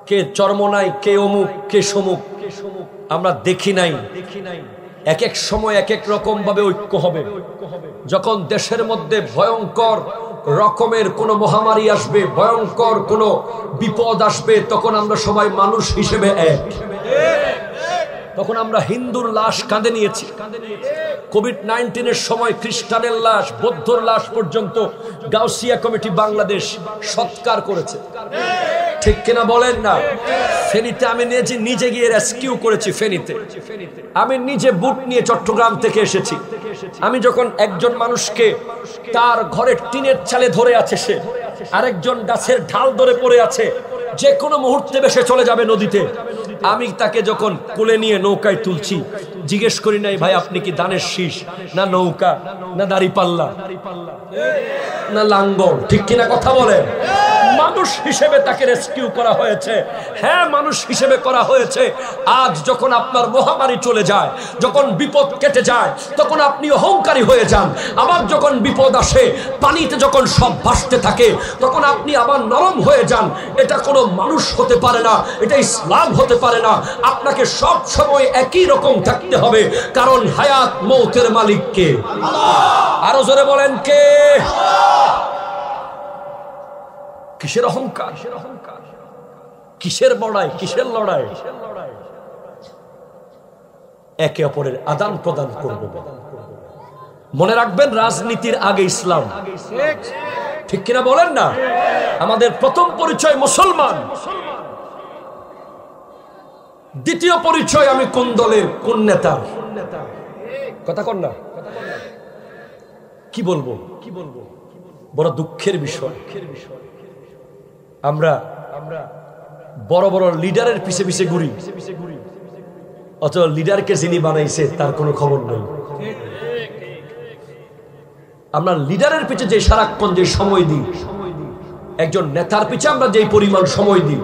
কে চরমনাই, কে অমুক কে সমুক, আমরা দেখি নাই। এক এক সময় এক এক রকম ভাবে ঐক্য হবে। যখন দেশের মধ্যে ভয়ঙ্কর রকমের কোন মহামারী আসবে, ভয়ঙ্কর কোন বিপদ আসবে, তখন আমরা সবাই মানুষ হিসেবে এক। তখন আমরা হিন্দুর লাশ কাঁধে নিয়েছি। কোভিড-19 এর সময় খ্রিস্টানের লাশ, বৌদ্ধর লাশ পর্যন্ত গাউসিয়া কমিটি বাংলাদেশ সৎকার করেছে, ঠিক কিনা বলেন না? ফেনীতে আমি নিজে গিয়ে রেস্কিউ করেছি। ফেনীতে আমি নিজে বুট নিয়ে চট্টগ্রাম থেকে এসেছি। আমি যখন একজন মানুষকে তার ঘরের টিনের চালে ধরে আছে, সে আরেকজন গাছের ঢাল ধরে পড়ে আছে, যে কোনো মুহূর্তে ভেসে চলে যাবে নদীতে, আমি তাকে যখন কোলে নিয়ে নৌকায় তুলছি, জিজ্ঞেস করি নাই ভাই আপনি কি ধানের শীষ না নৌকা না দাঁড়িপাল্লা না লাঙ্গল, ঠিক কিনা কথা বলে? মানুষ হিসেবে তাকে রেস্কিউ করা হয়েছে। হ্যাঁ, মানুষ হিসেবে করা হয়েছে। আজ যখন আপনার মহামারী চলে যায়, যখন বিপদ কেটে যায়, তখন আপনি অহংকারী হয়ে যান। আবার যখন বিপদ আসে, পানিতে যখন সব ভাসতে থাকে, তখন আপনি আবার নরম হয়ে যান। এটা কোনো মানুষ হতে পারে না, এটা ইসলাম হতে পারে না। আপনাকে সব সময় একই রকম থাকতে হবে, কারণ হায়াত মৌতের মালিক কে? আরো জোরে বলেন কে? কিসের অহংকার, কিসের বড়াই, কিসের লড়াই? একে অপরের আদান প্রদান করব। মনে রাখবেন, রাজনীতির আগে ইসলাম, ঠিক কিনা বলেন না? আমাদের প্রথম পরিচয় মুসলমান, দ্বিতীয় পরিচয় আমি কোন দলের কোন নেতার। কথা কন না? কি বলবো, বড় দুঃখের বিষয়। আমরা বড় বড় লিডারের পিছে পিছে ঘুরি, অথচ লিডারকে যিনি বানাইছে তার কোনো খবর নেই। আমরা লিডারের পিছে যে সারাক্ষণ যে সময় দিই, একজন নেতার পিছে আমরা যে পরিমাণ সময় দিই,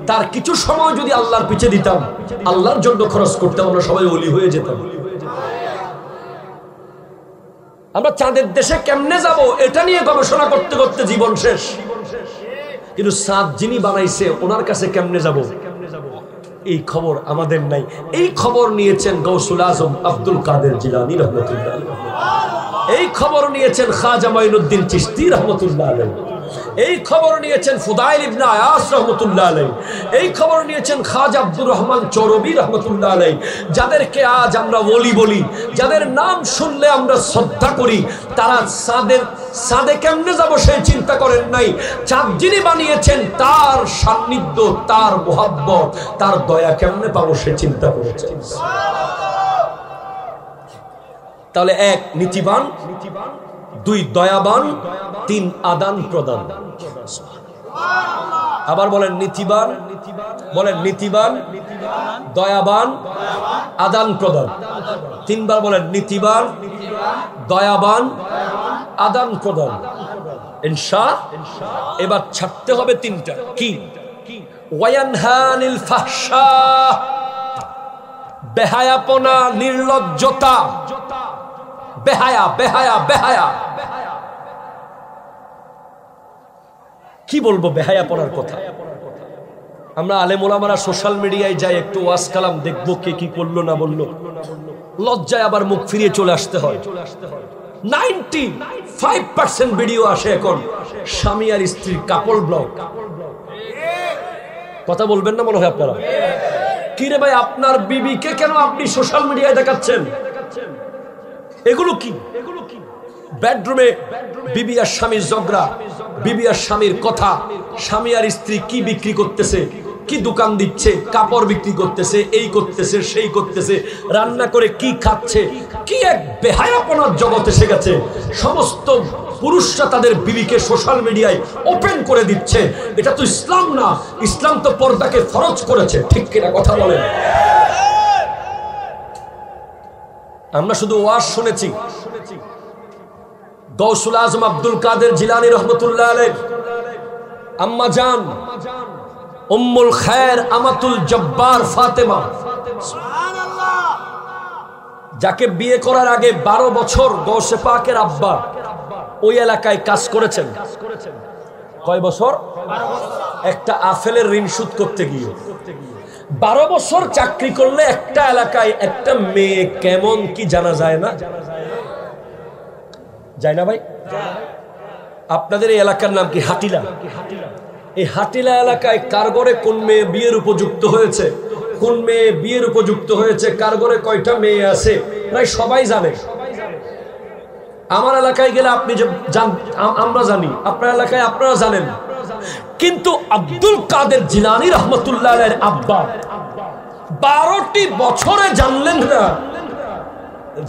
তার কিছু সময় যদি আল্লাহর পিছে দিতাম, আল্লাহর জন্য খরচ করতাম, আমরা সবাই ওলি হয়ে যেতাম। আমরা চাঁদের দেশে কেমনে যাব এটা নিয়ে গবেষণা করতে করতে জীবন শেষ। কিন্তু চাঁদ যিনি বানাইছে ওনার কাছে কেমনে যাব, এই খবর আমাদের নাই। এই খবর নিয়েছেন গৌসুল আজম আব্দুল কাদের জিলানী রহমতুল্লাহ আলাইহি, এই খবর নিয়েছেন খাজা মাইনুদ্দিন চিশতি রহমতুল্লাহ আলাইহি, এই খবর নিয়েছেন ফুদাইল ইবনে আয়াস রাহমাতুল্লাহ আলাইহি, এই খবর নিয়েছেন খাজা আব্দুর রহমান চৌরবি রাহমাতুল্লাহ আলাইহি। যাদেরকে আজ আমরা ওলি বলি, যাদের নাম শুনলে আমরা শ্রদ্ধা করি, তারা সাদে কেমনে যাব সেই চিন্তা করেন নাই। চাঁদ যিনি বানিয়েছেন তার সান্নিধ্য, তার মোহাব্বত, তার দয়া কেমনে পাবো সে চিন্তা করেছেন। তাহলে এক নীতিবান, দুই দয়াবান, তিন আদান প্রদান। আবার বলেন নীতিবান, বলেন নীতিবান, দয়াবান, আদান প্রদান। তিনবার বলেন নীতিবান, দয়াবান, আদান প্রদান। ইনশাআল্লাহ এবার ছাড়তে হবে তিনটা। কি? ওয়ায়ানহানিল ফাহশা, বেহায়াপনা, নির্লজ্জতা, বেহায়া বেহায়া বেহায়া। কি বলবো বেহায়া পড়ার কথা? আমরা আলেম ওলামারা সোশ্যাল মিডিয়ায় যাই, একটু ওয়াজ কালাম দেখবো কে কি করলো না বললো, লজ্জায় আবার মুখ ফিরিয়ে চলে আসতে হয়। 95% ভিডিও আসে এখন স্বামী আর স্ত্রীর কাপল ব্লগ। কথা বলবেন না মনে হয় আপনারা? কি রে ভাই, আপনার বিবিকে কেন আপনি সোশ্যাল মিডিয়ায় দেখাচ্ছেন? এগুলো কি? বেডরুমে বিবি আর স্বামীর ঝগড়া, বিবি আর স্বামীর কথা, স্বামী আর স্ত্রী কি বিক্রি করতেছে, কি দোকান দিচ্ছে, কাপড় বিক্রি করতেছে, এই করতেছে, সেই করতেছে, রান্না করে কি খাচ্ছে, কি এক বেহায়াপনার জগৎ এসে গেছে। সমস্ত পুরুষরা তাদের বিবিকে সোশ্যাল মিডিয়ায় ওপেন করে দিচ্ছে। এটা তো ইসলাম না। ইসলাম তো পর্দাকে ফরজ করেছে, ঠিক কিনা কথা বলেন? আমরা শুধু ওয়াজ শুনেছি। গৌসুল আজম আব্দুল কাদের জিলানী রহমতুল্লাহ আলাইহ আম্মা জান উম্মুল খায়ের আমাতুল জব্বার ফাতেমা, যাকে বিয়ে করার আগে 12 বছর গৌসে পাকের আব্বা ওই এলাকায় কাজ করেছেন। কয় বছর? একটা আফেলের ঋণ শোধ করতে গিয়ে 12 বছর চাকরি করলে একটা এলাকায় একটা মেয়ে কেমন কি জানা যায় না? যায় না ভাই? আপনাদের এই এলাকার নাম কি? হাটিলা। এই হাটিলা এলাকায় কার ঘরে কোন মেয়ে বিয়ের উপযুক্ত হয়েছে, কোন মেয়ে বিয়ের উপযুক্ত হয়েছে, কার ঘরে কয়টা মেয়ে আছে, প্রায় সবাই জানে। আমার এলাকায় গেলে আপনি আমরা জানি, আপনার এলাকায় আপনারা জানেন। কিন্তু আব্দুল কাদের জিলানী রহমতুল্লাহ আলাইহির আব্বা 12টি বছরে জানলেন না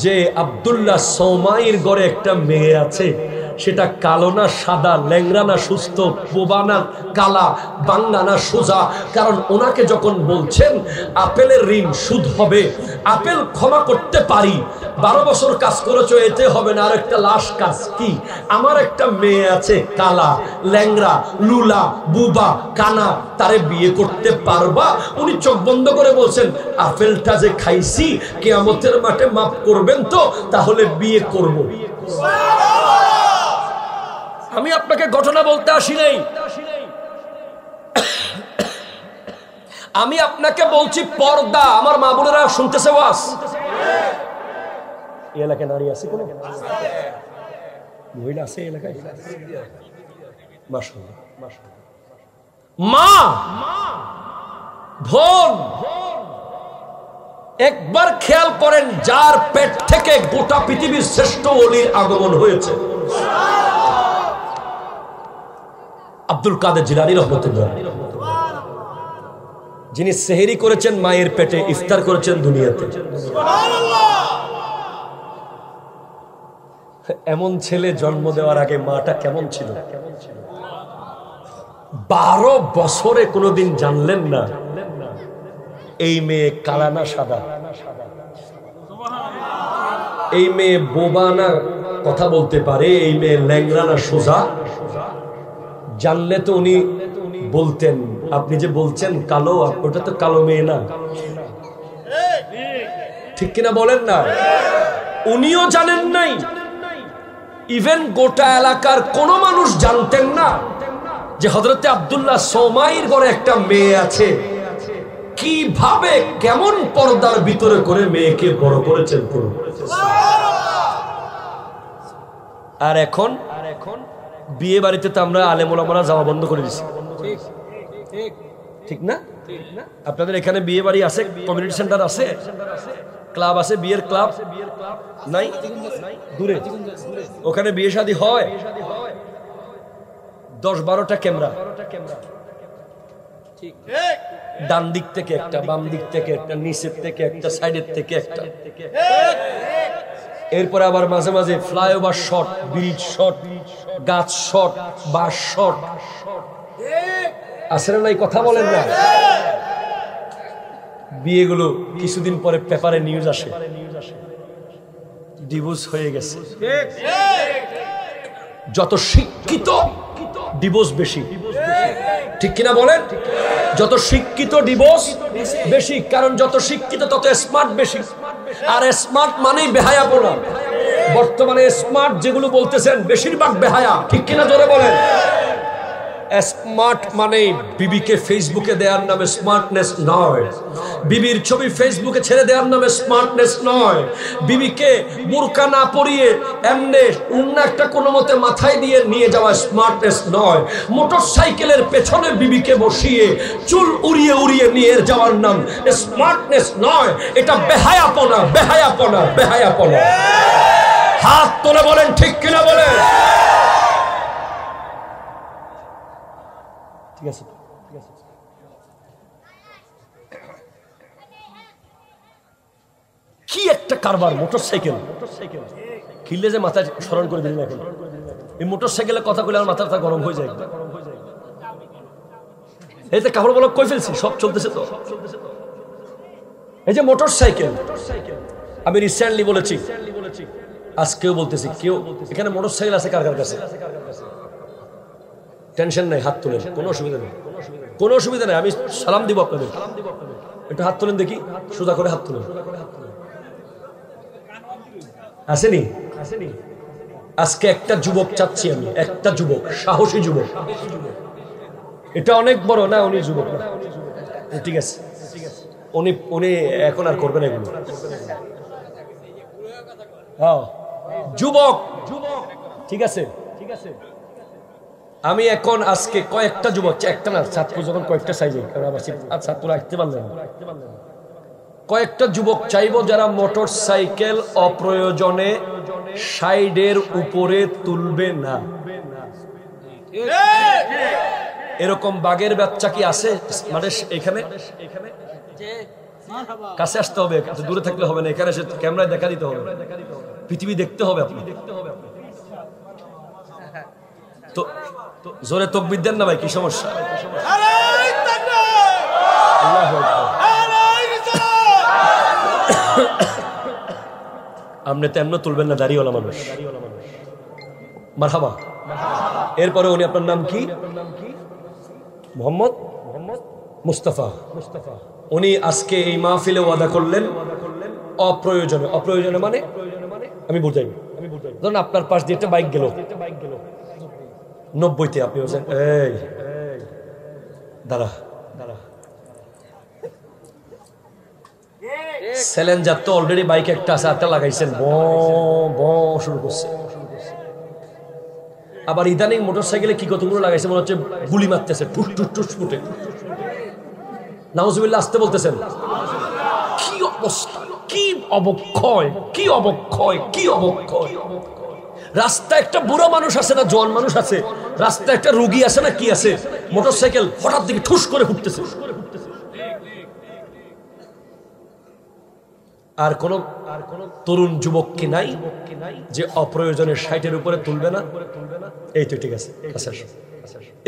যে আব্দুল্লাহ সৌমাইর ঘরে একটা মেয়ে আছে। সেটা কালো না সাদা, ল্যাংড়া না সুস্থ, বোবা না কালা, বাঙ্গা না সোজা। কারণ ওনাকে যখন বলছেন আপেলের ঋণ সুদ হবে, আপেল ক্ষমা করতে পারি, 12 বছর কাজ করেছো এতে হবে না, আর একটা লাশ কাজ কি? আমার একটা মেয়ে আছে কালা, ল্যাংড়া, লুলা, বুবা, কানা, তারে বিয়ে করতে পারবা? উনি চোখ বন্ধ করে বলছেন আপেলটা যে খাইছি কিয়ামতের মাঠে মাফ করবেন তো, তাহলে বিয়ে করব। আমি আপনাকে ঘটনা বলতে আসি নাই, আমি আপনাকে বলছি পর্দা। আমার মা বোনেরা শুনতেছে ওয়াজ? এই এলাকায় নারী আছে কোন? মহিলা আছে এই এলাকায়? মাশাআল্লাহ, মাশাআল্লাহ। মা, বোন, একবার খেয়াল করেন, যার পেট থেকে গোটা পৃথিবীর শ্রেষ্ঠ ওলির আগমন হয়েছে, আব্দুল কাদের জিলানী রহমতুল্লাহ, যিনি সেহরি করেছেন মায়ের পেটে, ইফতার করেছেন দুনিয়াতে। এমন ছেলে জন্ম দেওয়ার আগে মাটা কেমন ছিল? 12 বছরে কোনোদিন জানলেন না এই মেয়ে কালা না সাদা, এই মেয়ে বোবা না কথা বলতে পারে, এই মেয়ে ল্যাংড়া না সোজা। জানলে তো উনি বলতেন, আপনি যে বলছেন কালো, ওটা তো কালো মেয়ে না, ঠিক কিনা বলেন না? উনিও জানেন নাই, ইভেন গোটা এলাকার কোন মানুষ জানতেন না যে হযরতে আব্দুল্লাহ সৌমাইর ঘরে একটা মেয়ে আছে। কিভাবে কেমন পর্দার ভিতরে করে মেয়েকে বড় করেছেন পুরো। আর এখন বিয়ে বাড়িতে তো আমরা আলেম ওলামারা যাওয়া বন্ধ করে দিছি, ঠিক না? আপনাদের এখানে বিয়ে বাড়ি আছে, কমিউনিটি সেন্টার আছে, ক্লাব আছে, বিয়ের ক্লাব নাই? দূরে ওখানে বিয়ে শাদী হয়, 10-12টা ক্যামেরা, ডান দিক থেকে একটা, বাম দিক থেকে একটা, নিচের থেকে একটা, সাইডের থেকে একটা। এরপরে আবার মাঝে মাঝে ফ্লাইওভার শট, ব্রিজ শট, গাছ শট, বাস শট আছে না? নাই কথা বলেন না? বিয়েগুলো কিছুদিন পরে পেপারে নিউজ আসে, ডিভোর্স হয়ে গেছে। যত শিক্ষিত ডিভোর্স বেশি, ঠিক কিনা বলেন? যত শিক্ষিত ডিভোর্স বেশি, কারণ যত শিক্ষিত তত স্মার্ট বেশি। আর স্মার্ট মানেই বেহায়াপনা। বর্তমানে স্মার্ট যেগুলো বলতেছেন বেশিরভাগ বেহায়া, ঠিক কিনা জোরে বলেন? স্মার্ট মানে বিবিকে ফেসবুকে দেওয়ার নামে স্মার্টনেস নয়, বিবির ছবি ফেসবুকে ছেড়ে দেওয়ার নামে স্মার্টনেস নয়, বিবিকে বোরকা না পরিয়ে এমনি অন্য একটা কোনো মতে মাথায় দিয়ে নিয়ে যাওয়া স্মার্টনেস নয়, মোটর সাইকেলের পেছনে বিবিকে বসিয়ে চুল উড়িয়ে উড়িয়ে নিয়ে যাওয়ার নাম স্মার্টনেস নয়। এটা বেহায়াপনা, বেহায়াপনা, বেহায়াপনা। হাত তুলে বলেন ঠিক কিনা বলেন? ঠিক আছে, ঠিক আছে। একটা কারবার মোটরসাইকেল কিনলে যে মাথায় স্মরণ করে দিলেন এখন এই মোটরসাইকেলের কথা বলে আমার মাথাটা গরম হয়ে যায় এই যে কাপড় বলক কই ফেলছি সব চলতেছে তো এই যে মোটরসাইকেল আমি রিসেন্টলি বলেছি আজকেও বলতেছি কেউ এখানে মোটরসাইকেল আছে কার কার কাছে টেনশন নাই হাত তোলেন কোনো অসুবিধা নেই কোনো অসুবিধা নেই আমি সালাম দিব আপনাদের একটু হাত তোলেন দেখি সোজা করে হাত তোলেন আসেনি আজকে একটা যুবক চাচ্ছি আমি একটা যুবক সাহসী যুবক এটা অনেক বড় না উনি যুবক না ঠিক আছে উনি উনি এখন আর করবেন এগুলো হ্যাঁ যুবক ঠিক আছে আমি এখন আজকে কয়েকটা যুবক একটা না ছাত্র যখন কয়েকটা সাইজে কারণ আবার ছাত্র আসতে পারলেন কয়েকটা যুবক চাইবো যারা মোটর সাইকেল অপ্রয়োজনে সাইডের উপরে তুলবে না এরকম বাগের বাচ্চা কি আছে মানে এখানে কাছে আসতে হবে দূরে থাকলে হবে না এখানে এসে ক্যামেরায় দেখা দিতে হবে পৃথিবী দেখতে হবে আপনি তো জোরে তাকবীর দেন না ভাই কি সমস্যা আপনি তো এমন তুলবেন না দাড়িওয়ালা মানুষ মারহাবা এরপরে উনি আপনার নাম কি মোহাম্মদ মুস্তাফা উনি আজকে এই মাহফিলে ওয়াদা করলেন অপ্রয়োজনে মানে আমি বুঝাই ধরুন আপনার পাশ দিয়ে একটা বাইক গেল 90-তে আপনি বলছেন এই দাঁড়া চ্যালেঞ্জার তো অলরেডি বাইক একটা আছে আটটা লাগাইছেন শুরু করছে আবার ইদানিং মোটরসাইকেলে কি কতগুলো লাগাইছে মনে হচ্ছে গুলি মারতেছে টুস টুস টুস ফুটে নাউজুবিল্লাহ আসতে বলতেছেন কি অবস্থা কি অবক্ষয় কি অবক্ষয় কি অবক্ষয় রাস্তা একটা বুড়ো মানুষ আছে না জোয়ান মানুষ আছে রাস্তা একটা রোগী আছে না কি আছে মোটরসাইকেল হঠাৎ দিকে ঠুস করে ফুটতেছে আর কোন তরুণ যুবক কি নাই যে অপ্রয়োজনে সাইটের উপরে তুলবে না এই তো ঠিক আছে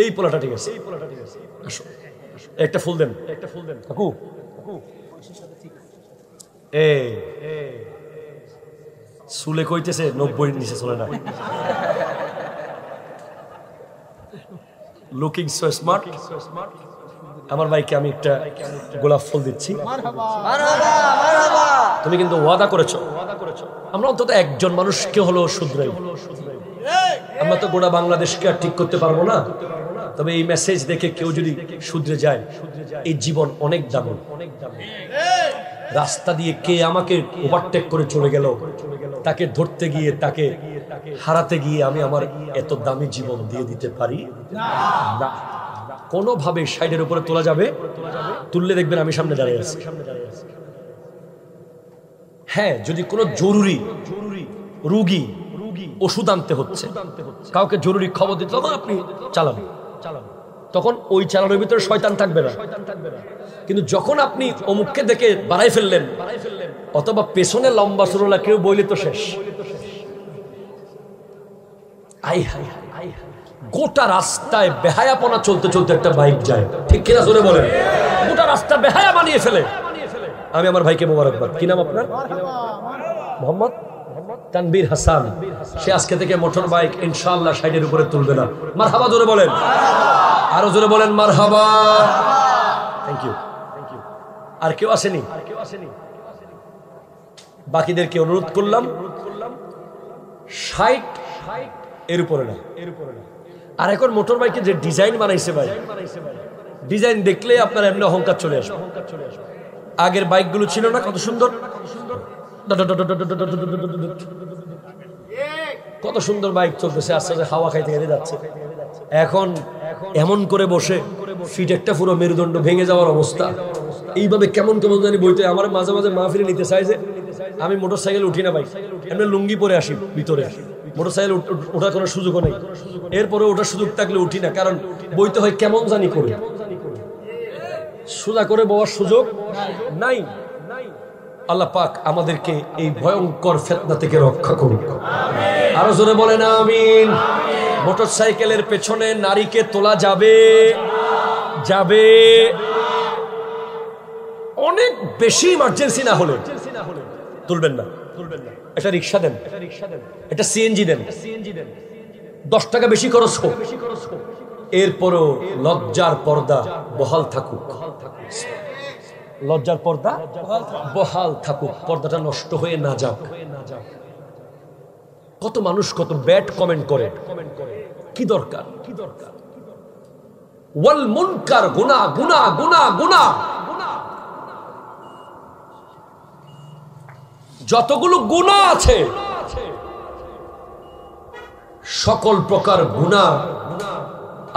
এই পোলাটা ঠিক আছে আসো একটা ফুল দেন কাকু এই সুলে কইতেছে 90 নিচে চলে না লুকিং সো স্মার্ট আমার ভাইকে আমি একটা গোলাপ ফুল দিচ্ছি তুমি কিন্তু ওয়াদা করেছো আমরা অন্তত একজন মানুষকে হলো শুধরাই আমরা তো গোটা বাংলাদেশকে আর ঠিক করতে পারবো না তবে এই মেসেজ দেখে কেউ যদি শুধরে যায় এই জীবন অনেক দামি রাস্তা দিয়ে কে আমাকে ওভারটেক করে চলে গেল তাকে ধরতে গিয়ে তাকে হারাতে গিয়ে আমি আমার এত দামি জীবন দিয়ে দিতে পারি না কোনোভাবে সাইডের উপরে তোলা যাবে তুললে দেখবেন আমি সামনে দাঁড়িয়ে আছি হ্যাঁ যদি কোনো জরুরি রোগী ওষুধ আনতে হচ্ছে কাউকে জরুরি খবর দিতে তখন আপনি চালাবেন তখন ওই চালানোর ভিতরে শয়তান থাকবে না কিন্তু যখন আপনি অমুককে দেখে বাড়াই ফেললেন অথবা পেছনে লম্বা সুরলা কেউ বইলে তো শেষ গোটা রাস্তায় বেহায়াপনা চলতে চলতে একটা বাইক যায় ঠিক কিনা জোরে বলেন গোটা রাস্তা বেহায়া বানিয়ে ফেলে আমি আমার ভাইকে মোবারকবাদ কি নাম আপনার মোহাম্মদ তানবীর হাসান সে আজকে থেকে মোটর বাইক ইনশাআল্লাহ সাইডের উপরে তুলবে না মারহাবা জোরে বলেন আরো জোরে বলেন মারহাবা থ্যাংক ইউ আর কেউ আসেনি বাকিদেরকে অনুরোধ করলাম 60 এর উপরে না আর এখন মোটর বাইকের যে ডিজাইন বানাইছে ভাই ডিজাইন দেখলে আপনার এমনি অহংকার চলে আসবে আগের বাইকগুলো ছিল না কত সুন্দর কত সুন্দর বাইক চলতেছে আস্তে আস্তে হাওয়া খাইতে খাইতে যাচ্ছে এখন এমন করে বসে ফিট একটা পুরো মেরুদণ্ড ভেঙে যাওয়ার অবস্থা এইভাবে কেমন কেমন জানি বইতে আমার মাঝে মাঝে মাহফিলে নিতে চাই যে আমি মোটর সাইকেল উঠি না ভাই এমনি লুঙ্গি পরে আসি ভিতরে মোটর সাইকেল ওঠার কোনো সুযোগও নেই এরপরে ওঠার সুযোগ থাকলে উঠি না কারণ বইতে হয় কেমন জানি করে সোজা করে বওয়ার সুযোগ নাই আল্লাহ পাক আমাদেরকে এই ভয়ঙ্কর ফিতনা থেকে রক্ষা করুক। আরো জোরে বলেন আমিন। মোটরসাইকেলের পেছনে নারীকে তোলা যাবে? যাবে। অনেক বেশি ইমার্জেন্সি না হলে তুলবেন না। এটা রিক্সা দেন, এটা সিএনজি দেন, 10 টাকা বেশি খরচ হোক, এরপরও লজ্জার পর্দা বহাল থাকুক। লজ্জার পর্দা বহাল থাকুক, পর্দাটা নষ্ট হয়ে না যাক। কত মানুষ কত ব্যাড কমেন্ট করে, কি দরকার? ওয়াল মুনকার, গুনাহ গুনাহ গুনাহ গুনাহ। যতগুলো গুনাহ আছে সকল প্রকার গুনাহ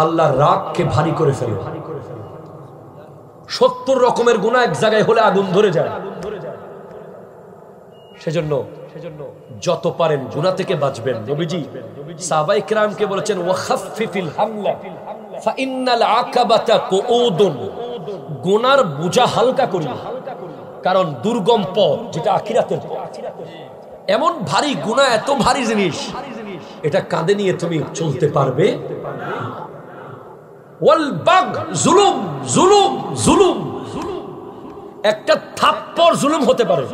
আল্লাহর রাগকে ভারী করে ফেলে। 70 রকমের গুনাহ এক জায়গায় হলে আগুন ধরে যায়। সেজন্য যত পারেন গুনাহ থেকে বাঁচবেন। নবীজি সাহাবায়ে কিরামকে বলেছেন ওয়াখাফফিল হামলা ফাইন্নাল আকাবাতা কুউদুন, গুনার বোঝা হালকা করি, কারণ দুর্গম পথ যেটা আখিরাতের পথ। এমন ভারী গুনাহ, এত ভারী জিনিস, এটা কাঁধে নিয়ে তুমি চলতে পারবে? ওয়াল বাগ, জুলুম জুলুম জুলুম। একটা থাপ্পড় জুলুম হতে পারে।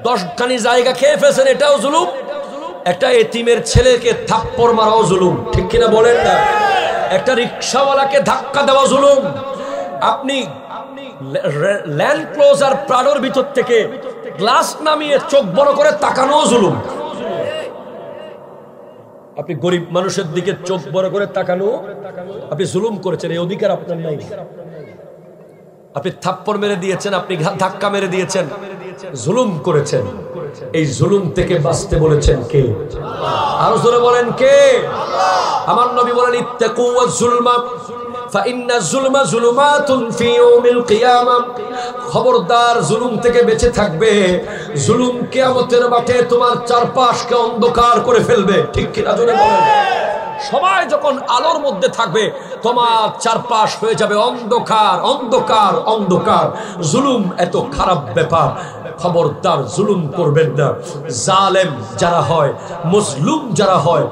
10 খানি জায়গা খেয়ে ফেলেছেন, এটাও জুলুম। একটা এতিমের ছেলেকে থাপ্পড় মারাও জুলুম, ঠিক কিনা বলেন না? একটা রিকশাওয়ালাকে ধাক্কা দেওয়া জুলুম। আপনি ল্যান্ড ক্লোজার প্রাডোর ভিতর থেকে গ্লাস নামিয়ে চোখ বড় করে তাকানো জুলুম। আপনি গরিব মানুষের দিকে চোখ বড় করে তাকানো, আপনি জুলুম করেছেন, এই অধিকার আপনার নাই। আপনি থাপ্পড় মেরে দিয়েছেন, আপনি ধাক্কা মেরে দিয়েছেন, জুলুম করেছেন। এই জুলুম থেকে বাঁচতে বলেছেন কে? আরো জোরে বলেন কে? আমার নবী বলেন ইত্তাকু ওয়াজ-জুলমা ফাইন্না যুলমা যুলুমাতুন ফি ইয়াউমিল কিয়ামা। খবরদার, জুলুম থেকে বেঁচে থাকবে। জুলুম কিয়ামতের মাঠে তোমার চারপাশকে অন্ধকার করে ফেলবে, ঠিক কি না? জোরে বলেন। সবাই যখন আলোর মধ্যে থাকবে, তোমার চারপাশ হয়ে যাবে অন্ধকার অন্ধকার অন্ধকার। জুলুম এত খারাপ ব্যাপার। খবরদার, জুলুম করবেন না। জালেম যারা হয়, মজলুম যারা হয়,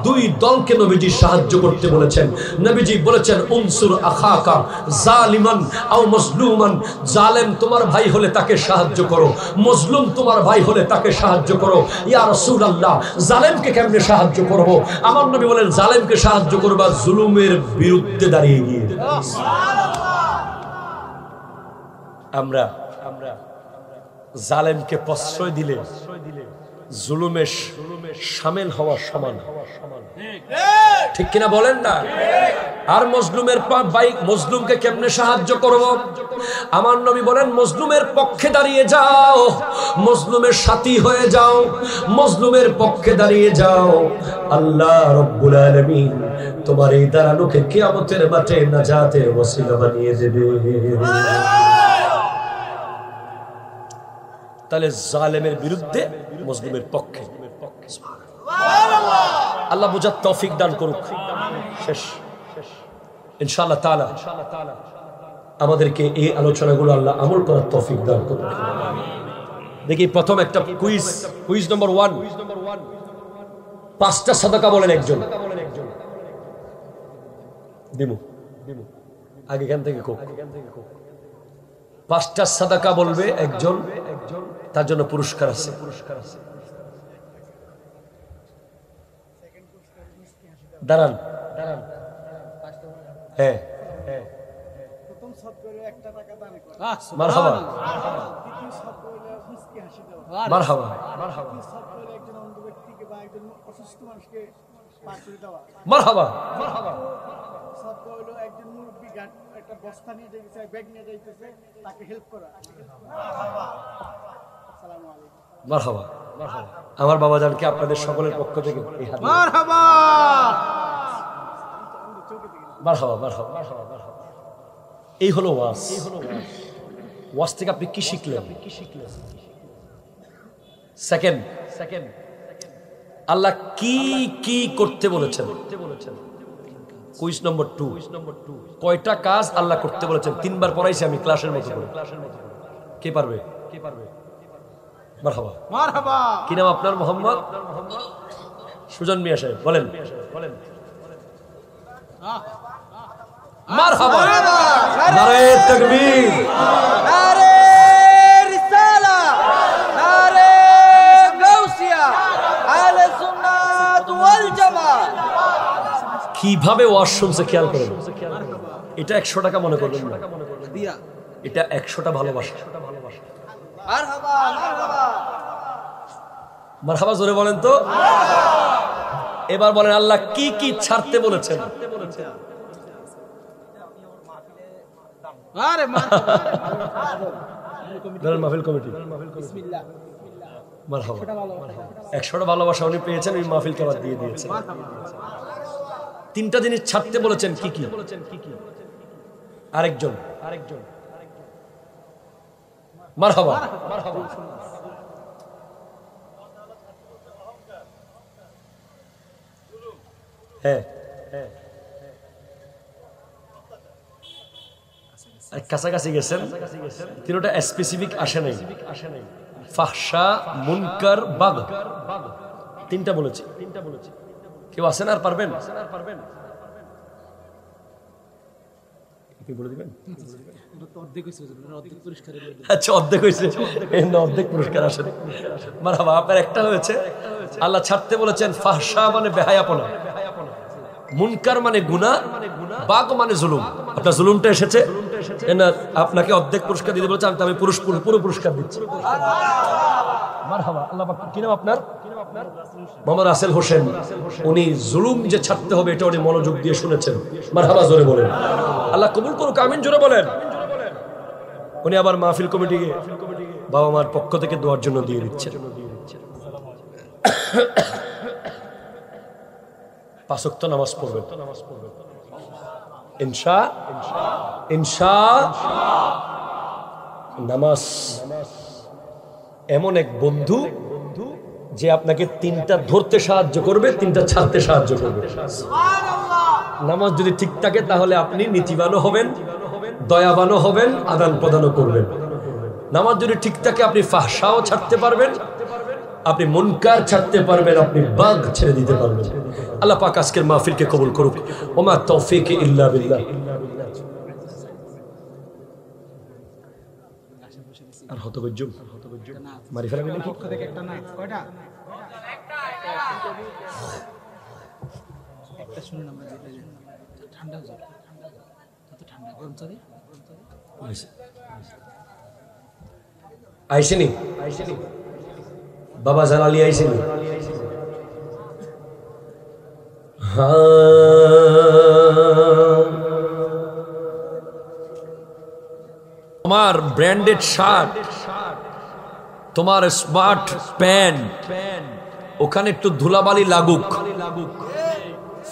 দুই দলকে নবীজি সাহায্য করতে বলেছেন। নবীজি বলেছেন উনসুর আখাকা জালিমান আও মজলুমান। জালেম তোমার ভাই হলে তাকে সাহায্য করো, মজলুম তোমার ভাই হলে তাকে সাহায্য করো। ইয়া রাসূলুল্লাহ, জালেমকে কেমনে সাহায্য করব? আমার নবী বলেন জালেমকে সাহায্য করবা জুলুমের বিরুদ্ধে দাঁড়িয়ে গিয়ে। আমরা জালেমকে প্রশ্রয় দিলে জুলুমে শামিল হওয়া সমান, ঠিক কিনা বলেন না? আর মজলুমের মজলুমকে কেমনে সাহায্য করব? আমার নবী বলেন মজলুমের পক্ষে দাঁড়িয়ে যাও, মজলুমের সাথী হয়ে যাও, মজলুমের পক্ষে দাঁড়িয়ে যাও। আল্লাহ রব্বুল আলামিন তোমার এই দাঁড়ানোকে কিয়ামতের মাঠে নাজাতের ওসিলা বানিয়ে দেবে। তাহলে জালেমের বিরুদ্ধে, মজলুমের পক্ষে। আল্লাহ বুঝার তৌফিক দান করুক। শেষ ইনশাআল্লাহ তাআলা আমাদেরকে এই আলোচনাগুলো আল্লাহ আমল করার তৌফিক দান করুক। দেখি প্রথম একটা কুইজ নম্বর 1। 5টা সাদাকা বলেন একজন। দিমু আগে এখান থেকে কোক। 5টা সাদাকা বলবে একজন, তার জন্য পুরস্কার আছে। দাঁড়ান। হ্যাঁ, মারহাবা মারহাবা মারহাবা। মারহাবা। আমার বাবাজানকে আপনাদের সকলের পক্ষ থেকে মারহাবা মারহাবা মারহাবা মারহাবা। এই হলো ওয়াজ। ওয়াজ থেকে আপনি কি শিখলেন? সেকেন্ড, আল্লাহ কি কি করতে বলেছেন? কুইজ নম্বর 2, কয়টা কাজ আল্লাহ করতে বলেছেন? 3 বার পড়াইছি আমি ক্লাসের মতো করে। কে পারবে? মারহাবা মারহাবা। কি নাম আপনার? মোহাম্মদ সুজন মিয়া সাহেব। বলেন মারহাবা। নারে তাকবীর,
নারে রিসালাত, নারে গাউসিয়া, আহলে সুন্নাত ওয়াল জামাত।
কিভাবে ওয়াজ শুনছে খেয়াল করেন। এটা 100 টাকা মনে করবেন না, এটা 100টা ভালোবাসা।
মারহাবা মারহাবা
মারহাবা জোরে বলেন তো। এবার বলেন আল্লাহ কি কি ছাড়তে বলেছেন?
আরে
মাহফিল কমিটি
বিসমিল্লাহ।
মারহাবা। 100টা ভালোবাসা উনি পেয়েছেন, ওই মাহফিলকে আবার দিয়ে দিয়েছেন। 3টা জিনিস ছাড়তে বলেছেন। কি কি? আরেকজন মারহাবা। হ্যাঁ, কাছাকাছি গেছেন, তিনটা স্পেসিফিক আসে নাই। ফাহশা, মুনকার, বাগ, 3টা বলেছি। কেউ আছেন আর পারবেন? বলে দিবেন। আচ্ছা, অর্ধেক হয়েছে, অর্ধেক পুরস্কার আসেন। মারহাবা। আপনার একটা হয়েছে। আল্লাহ ছাড়তে বলেছেন ফাহশা মানে বেহায়াপনা, মুনকার মানে গুনাহ, বাগ মানে জুলুম। আপনার জুলুমটা এসেছে, আপনাকে অর্ধেক পুরস্কার দিতে বলেছে, আমি পুরো পুরস্কার দিচ্ছি। মারহাবা। আল্লাহ পাক। কি নাম আপনার? মোহাম্মদ রাসেল হোসেন। উনি জুলুম যে ছাড়তে হবে এটা উনি মনোযোগ দিয়ে শুনেছেন। মারহাবা জোরে বলেন। আল্লাহ কবুল করুক, আমিন জোরে বলেন। উনি আবার মাহফিল কমিটিকে বাবা মার পক্ষ থেকে দোয়ার জন্য দিয়ে দিচ্ছেন। 5 ওয়াক্ত নামাজ পড়বেন ইনশাআল্লাহ। নামাজ এমন এক বন্ধু যে আপনাকে 3টা ধরতে সাহায্য করবে, 3টা ছাড়তে সাহায্য করবে। নামাজ যদি ঠিক থাকে তাহলে আপনি নীতিবানও হবেন, দয়াবানও হবেন, আদান প্রদানও করবেন। নামাজ যদি ঠিক থাকে আপনি ফাহশাও ছাড়তে পারবেন, আপনি মুনকার ছাড়তে পারবেন, আপনি বাগ ছেড়ে দিতে পারবেন। আল্লাহ পাক আজকের মাহফিলকে কবুল করুক। ওমা তৌফিক ইল্লা বিল্লাহ। আর হতগজ্জুম মারি ফেলাবি নাকি?
একটা না কয়টা? একটা শুনুন, আমরা যেটা ঠান্ডা ঠান্ডা গরম চলে
আইসেনি বাবা জালালি আইসেনি। তোমার ব্র্যান্ডেড শার্ট, তোমার স্মার্ট প্যান্ট, ওখানে একটু ধুলাবালি লাগুক,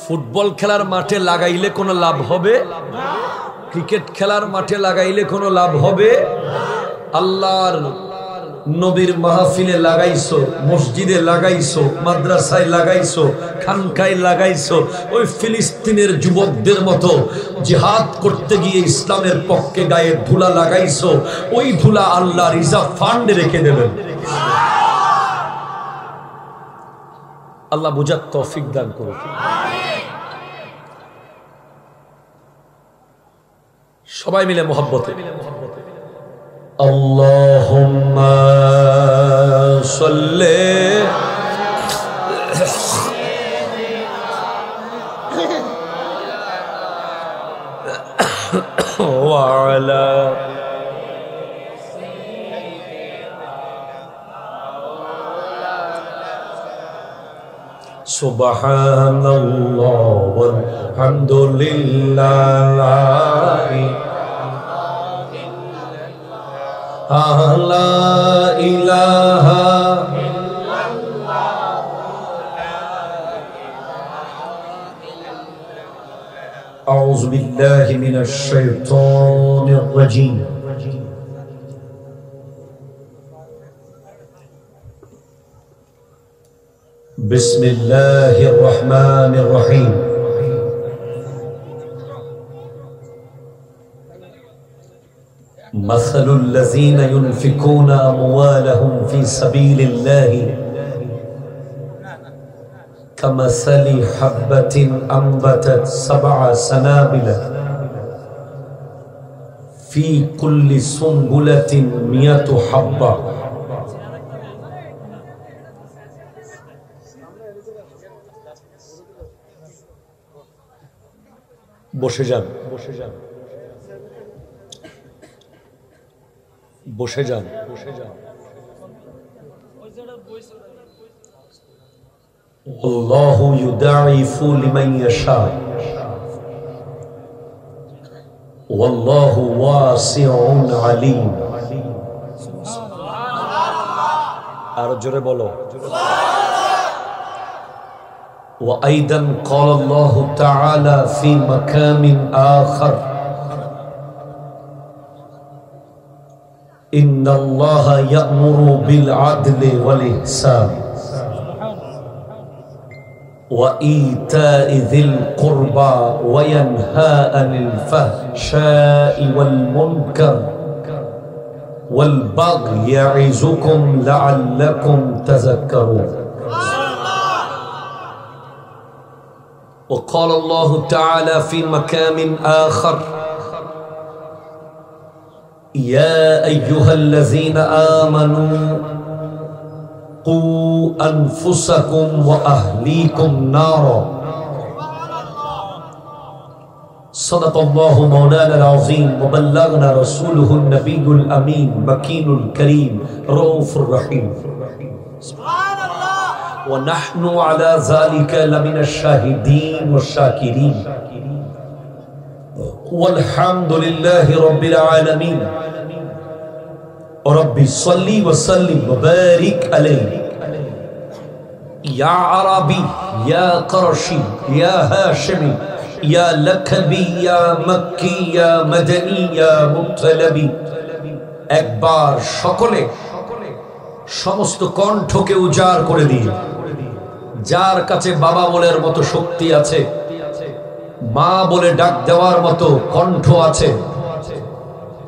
ফুটবল খেলার মাঠে লাগাইলে কোনো লাভ হবে? ক্রিকেট খেলার মাঠে লাগাইলে কোনো লাভ হবে? আল্লাহর নবীর মাহফিলে লাগাইছো, মসজিদে লাগাইছো, মাদ্রাসায় লাগাইছো, খানকায় লাগাইছো, ওই ফিলিস্তিনের যুবকদের মতো জিহাদ করতে গিয়ে ইসলামের পক্ষে গায়ে ধুলা লাগাইছো, ওই ধুলা আল্লাহ রিজার্ভ ফান্ডে রেখে দেবেন। আল্লাহ বুঝার তৌফিক দান করুন। সবাই মিলে মোহাব্বতে আল্লাহুম্মা সাল্লি ওয়া আলা সুবহানাল্লাহ ওয়াল হামদুলিল্লাহ লা ইলাহা আউযু বিল্লাহি মিনাশ শাইতানির রাজীম। বিসমিল্লাহির রহমানির রহিম। মাসালুল্লাযীনা ইউনফিকুনা আমওয়ালাহুম ফী সাবীলিল্লাহি কামাসালি হাববাতিন আমবাতাত সাবআ সানাবিলা ফী কুল্লি সুনবুলাতিন মিয়াতু হাব্বা। বসে যান, বসে যান, বসে যান, বসে যান। আল্লাহু ইউদাইফু লিমান ইয়াশা ওয়াল্লাহু ওয়াসিউন আলীম। আর জোরে বলো। وأيضا قال الله تعالى في مقام آخر إن الله يأمر بالعدل والإحسان وإيتاء ذي القربى وينهى عن الفحشاء والمنكر والبغي يعظكم لعلكم تذكرون. وقال الله تعالى في مقام آخر يا أيها الذين آمنوا قوا أنفسكم وأهليكم نارا صدق الله مولانا العظيم وبلغنا رسوله النبي الأمين مكين الكريم رؤوف الرحيم ونحن على ذلك لمن الشاهدين والشاكرين والحمد لله رب العالمين ربي صل وسلم وبارك عليه يا عربي يا قرشي يا هاشمي يا لكبي يا مكي يا مدني يا مطلبي একবার সকলে সমস্ত কণ্ঠকে উজাড় করে দিন। যার কাছে বাবা বলার মতো শক্তি আছে, মা বলে ডাক দেওয়ার মতো কণ্ঠ আছে,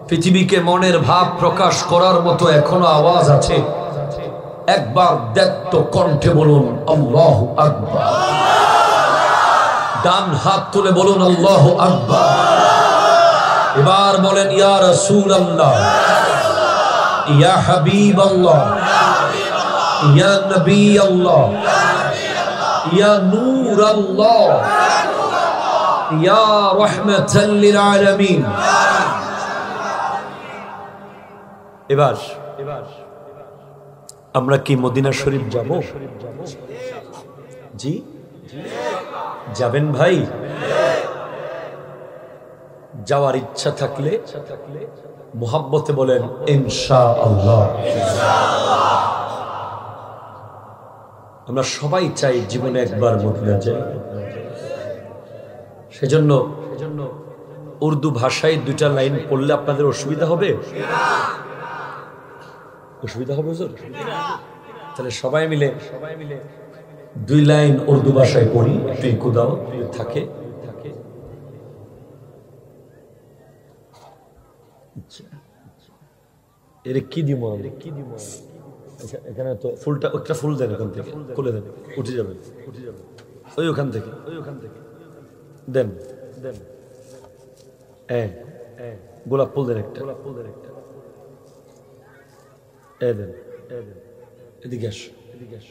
পৃথিবীকে মনের ভাব প্রকাশ করার মতো এখনো আওয়াজ আছে, একবার দ্যক্ত কণ্ঠে বলুন আল্লাহু আকবার। ডান হাত তুলে বলুন আল্লাহু আকবার। এবার বলেন ইয়া রাসূলুল্লাহ, ইয়া হাবিবাল্লাহ, ইয়া নবী আল্লাহ, ইয়া নূর আল্লাহ, ইয়া রাহমাতাল লিল আলামিন। এবার আমরা কি মদিনা শরীফ যাব? জি যাবেন ভাই? যাওয়ার ইচ্ছা থাকলে মুহাব্বতে বলেন ইনশাআল্লাহ। আমরা সবাই চাই জীবনে একবার মদিনা যাই। সেজন্য উর্দু ভাষায় দুইটা লাইন পড়লে আপনাদের অসুবিধা হবে? অসুবিধা হবে হুজুর? তাহলে সবাই মিলে দুই লাইন উর্দু ভাষায় পড়ি, একটু ইকো দাও থাকে। এর কি দিব আমরা? এখানে তো ফুলটা একটা ফুল দেন, ওখান থেকে খুলে দেন, উঠে যাবেন ওই ওখান থেকে দেন দেন। হ্যাঁ গোলাপ ফুল দেন একটা, দেন এদিকে আস, এদিকে আস।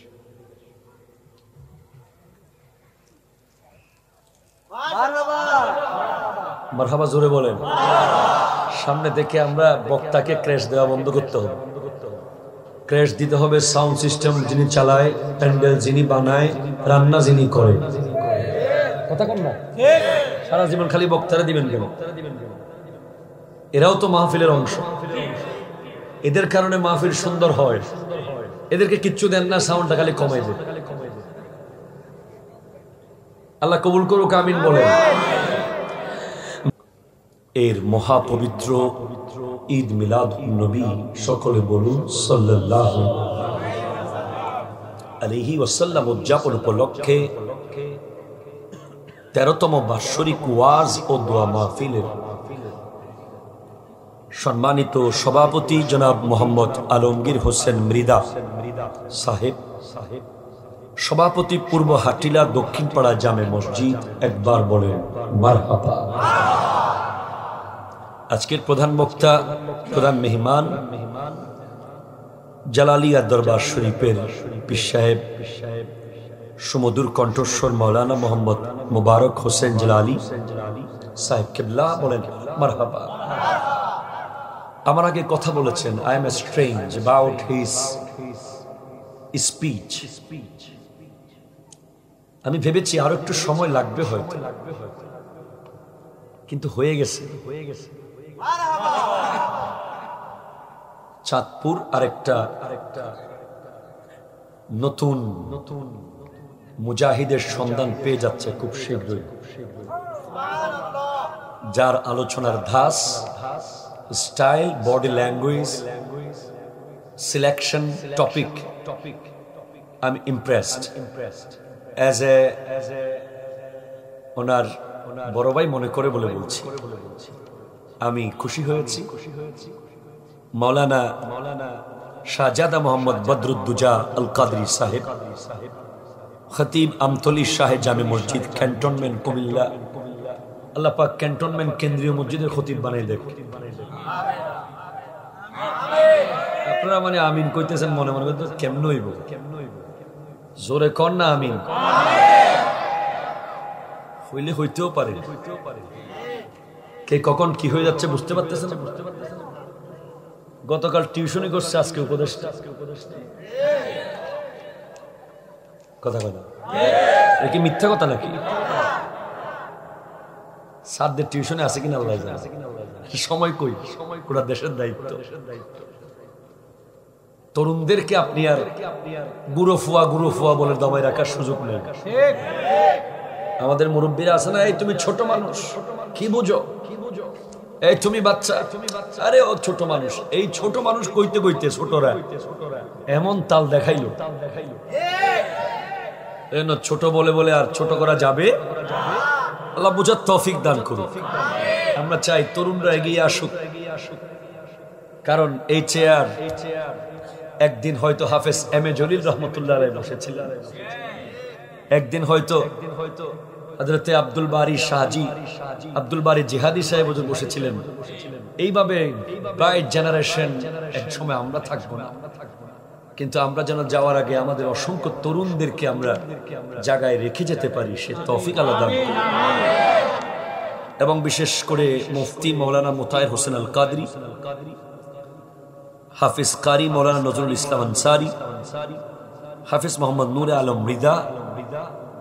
মারহাবা জোরে বলেন। সামনে থেকে আমরা বক্তাকে ক্র্যাশ দেওয়া বন্ধ করতে হবে। ক্র্যাশ দিতে হবে সাউন্ড সিস্টেম যিনি চালায়, প্যান্ডেল যিনি বানায়, রান্না যিনি করে। কথা কম না? সারা জীবন খালি বক্তারা দিবেন কেন? এরাও তো মাহফিলের অংশ। এদের কারণে মাহফিল সুন্দর হয়। এদেরকে কিচ্ছু দেন না, সাউন্ডটা খালি কমাই দেয়। আল্লাহ কবুল করুক, আমিন বলেন। এর মহাপবিত্র ঈদ মিলাদ নবী, সকলে বলুন সাল্লাল্লাহু আলাইহি ওয়াসাল্লাম উদযাপন উপলক্ষে 13তম বাৎসরিক ওয়াজ ও দোয়া মাহফিলের সম্মানিত সভাপতি জনাব মোহাম্মদ আলমগীর হোসেন মৃদা সাহেব, সভাপতি পূর্ব হাটিলা দক্ষিণপাড়া জামে মসজিদ, একবার বলেন মারহাবা। আজকের প্রধান বক্তা, প্রধান মেহমান জালালিয়া দরবার শরীফের পীর সাহেব সুমধুর কণ্ঠস্বর মাওলানা মোহাম্মদ মুবারক হোসেন জালালি সাহেব কিবলা, বলেন মারহাবা। আমার আগে কথা বলেছেন, I am strange about his speech. আমি ভেবেছি আরো একটু সময় লাগবে হয়তো, কিন্তু হয়ে গেছে। চাঁদপুর আরেকটা নতুন মুজাহিদের সন্ধান পেয়ে যাচ্ছে খুব শীঘ্রই, যার আলোচনার ধাস, style, body language, selection, topic, I am impressed. As a ওনার বড় ভাই মনে করে বলে বলছি, আমি খুশি হয়েছি। মাওলানা শাহজাদা মোহাম্মদ বদরুদ্দুজা আল কাদরি সাহেব, খতিব আমতলী শাহে জামে মসজিদ, ক্যান্টনমেন্ট, কুমিল্লা। আল্লাহ পাক ক্যান্টনমেন্ট কেন্দ্রীয় মসজিদের খতিব বানাই দেখ। আপনারা মানে আমিন কইতেছেন মনে মনে, কেমন হইব? জোরে কর না আমিন। হইলে হইতেও পারে, কে কখন কি হয়ে যাচ্ছে বুঝতে পারতেছেন। গতকাল টিউশনই করছে, আজকে উপদেষ্টা। কথা কথা এ কি মিথ্যা কথা নাকি? স্যারদের টিউশনে আছে কিনা আল্লাহ জানে। সময় কই, পুরা দেশের দায়িত্ব। তরুণদেরকে আপনি আর গুরু ফুয়া বলে দমায় রাখার সুযোগ নেই। আমাদের মুরব্বীরা আছে না, এই তুমি ছোট মানুষ, কি বুঝো, এই তুমি বাচ্চা, আরে ও ছোট মানুষ। এই ছোট মানুষ কইতে কইতে ছোটরা এমন তাল দেখাইলো, ছোট বলে বলে আর ছোট করা যাবে? আল্লাহ বুঝার তৌফিক দান করুন। আমরা চাই তরুণরা এগিয়ে আসুক, কারণ এই চেয়ার একদিন হয়তো হাফেজ এম এ জলিল রহমতুল্লাহ আলাইহি বসেছিলেন, একদিন হয়তো হযরতে আব্দুল বারী শাহজি, আব্দুল বারী জিহাদি সাহেব বসেছিলেন। এইভাবে ব্রাইট জেনারেশন এক সময় আমরা থাকবো না, কিন্তু আমরা যেন যাওয়ার আগে আমাদের অসংখ্য তরুণদেরকে আমরা জায়গায় রেখে যেতে পারি, সে তৌফিক আল্লাহ দান করুন। এবং বিশেষ করে মুফতি মাওলানা মুতাহির হোসেন আল কাদরি, হাফিজ কারি মাওলানা নজরুল ইসলাম আনসারী, হাফিজ মোহাম্মদ নূরে আলম মৃদা,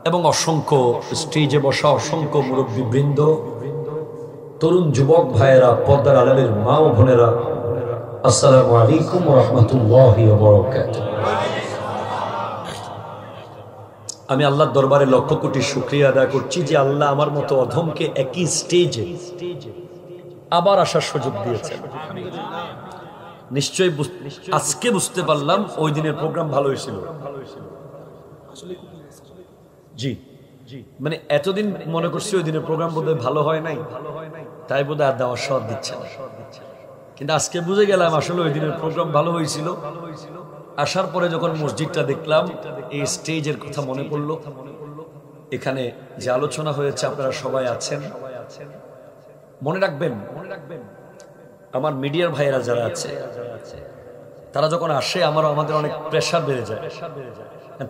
এবং অসংখ্য স্টেজে বসা অসংখ্য মুরব্বী বৃন্দ, তরুণ যুবক ভাইয়েরা, পর্দার আড়ালের মা ও বোনেরা, আসসালামু আলাইকুম ওয়া রাহমাতুল্লাহি ওয়া বারাকাতুহু। আমি আল্লাহর দরবারে লক্ষ কোটি শুকরিয়া আদায় করছি যে আল্লাহ আমার মতো অধমকে একই স্টেজে আবার আসার সুযোগ দিয়েছেন। নিশ্চয়ই আজকে বুঝতে পারলাম ওই দিনের প্রোগ্রাম ভালো হয়েছিল। জি, মানে এতদিন মনে করছি ওই দিনের প্রোগ্রাম বোধহয় ভালো হয় নাই, তাই বোধহয় আর দেওয়ার স্বাদ দিচ্ছে না। কিন্তু আজকে বুঝে গেলাম আসলে ওই দিনের প্রোগ্রাম ভালো হয়েছিল। আসার পরে যখন মসজিদটা দেখলাম, এই স্টেজের কথা মনে পড়লো। এখানে যে আলোচনা হয়েছে আপনারা সবাই আছেন, মনে রাখবেন আমার মিডিয়ার ভাইয়েরা যারা আছে তারা যখন আসে আমাদের অনেক প্রেশার বেড়ে যায়।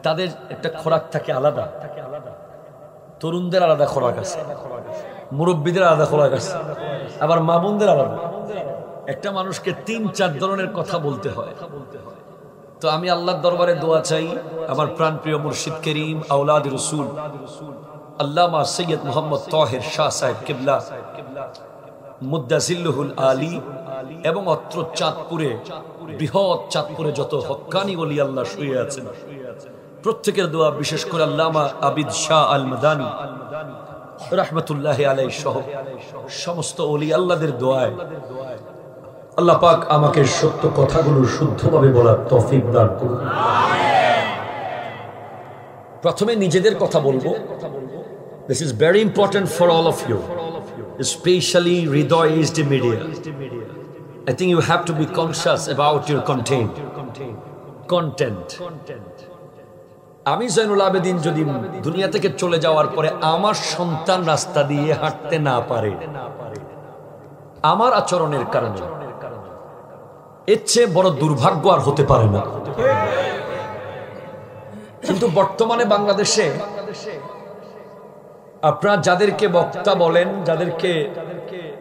তাদের একটা খোরাক থাকে আলাদা, তরুণদের আলাদা খোরাক আছে, মুরব্বীদের আলাদা খোরাক আছে, আবার মা বোনদের আলাদা। একটা মানুষকে ৩-৪ ধরনের কথা বলতে হয়। তো আমি আল্লাহর দরবারে দোয়া চাই, আমার প্রাণপ্রিয় মুর্শিদ করিম আওলাদ রসুল আল্লামা সৈয়দ মোহাম্মদ তাহের শাহ সাহেব কিবলা মুদ্দাজিল্লুহুল আলী এবং অত্র চাঁদপুরে, বৃহৎ চাঁদপুরে যত হক্কানি ওলি আল্লাহ শুয়ে আছেন, প্রত্যেকের দোয়া, বিশেষ করে আল্লামা আবিদ শাহ আল মাদানী রাহমাতুল্লাহি আলাইহি সহ সমস্ত ওলি আল্লাহদের দোয়ায় আল্লাহ পাক আমাকে সত্য কথাগুলো শুদ্ধভাবে বলার তৌফিক দান করুন। প্রথমে নিজেদের কথা বলবো। This is very important for all of you, especially Hridoy HD media. I think you have to be conscious about your content. আমি জয়নুল আবেদিন যদি দুনিয়া থেকে চলে যাওয়ার পরে আমার সন্তান রাস্তা দিয়ে হাঁটতে না পারে আমার আচরণের কারণে, এর চেয়ে বড় দুর্ভাগ্য আর হতে পারে না। কিন্তু বর্তমানে বাংলাদেশে আপনারা যাদেরকে বক্তা বলেন, যাদেরকে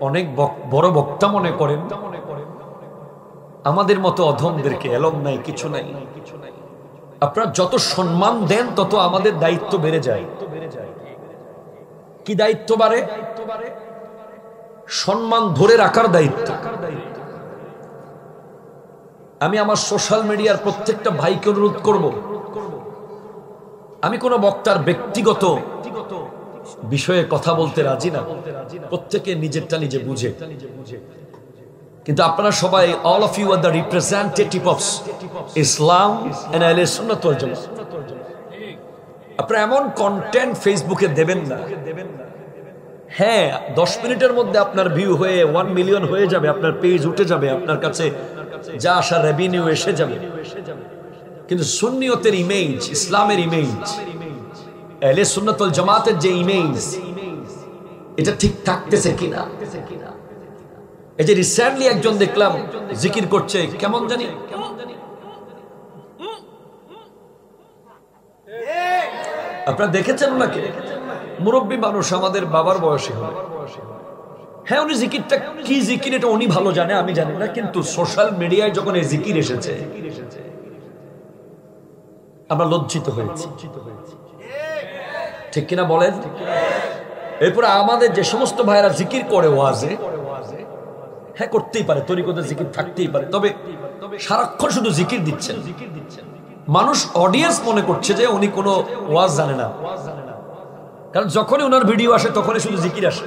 অনেক বড় বক্তা মনে করেন, আমাদের মতো অধমদেরকে এলম নাই, কিছু নাই, আপনারা যত সম্মান দেন তত আমাদের দায়িত্ব বেড়ে যায়। কি দায়িত্ব বাড়ে? সম্মান ধরে রাখার দায়িত্ব। আমি আমার সোশ্যাল মিডিয়ার প্রত্যেকটা ভাইকে অনুরোধ করব, আমি কোন বক্তার ব্যক্তিগত বিষয়ে কথা বলতে রাজি না, প্রত্যেকে নিজেরটা নিজে বুঝে। কিন্তু আপনারা সবাই, all of you are the representative of Islam and Ahle Sunnat wal Jamaat. আপনারা এমন কন্টেন্ট ফেসবুকে দেবেন না, হ্যাঁ 10 মিনিটের মধ্যে আপনার ভিউ হয়ে 1 মিলিয়ন হয়ে যাবে, আপনার পেজ উঠে যাবে, আপনার কাছে যা আসা রেভিনিউ এসে যাবে, কিন্তু সুন্নিয়তের ইমেজ, ইসলামের ইমেজ, আহলে সুন্নাত ওয়াল জামাতের যে ইমেজ, এটা ঠিক থাকতেছে কিনা। এই যে রিসেন্টলি একজন দেখলাম জিকির করছে, কেমন জানি আপনারা দেখেছেন নাকি? মুরব্বী মানুষ, আমাদের বাবার বয়সী হবে। হ্যাঁ, উনি জিকিরটা কি জিকির এটা উনি ভালো জানে, আমি জানি না, কিন্তু সোশ্যাল মিডিয়ায় যখন এই জিকির এসেছে আমরা লজ্জিত হয়েছি, ঠিক কিনা বলেন? এরপরে আমাদের যে সমস্ত ভাইরা জিকির করে ওয়াজে, হ্যাঁ করতেই পারে, তরিকতে জিকির থাকতেই পারে, তবে সারাক্ষণ শুধু জিকির দিচ্ছেন, মানুষ অডিয়েন্স মনে করছে যে উনি কোনো ওয়াজ জানে না, কারণ যখনই ওনার ভিডিও আসে তখনই শুধু জিকির আসে।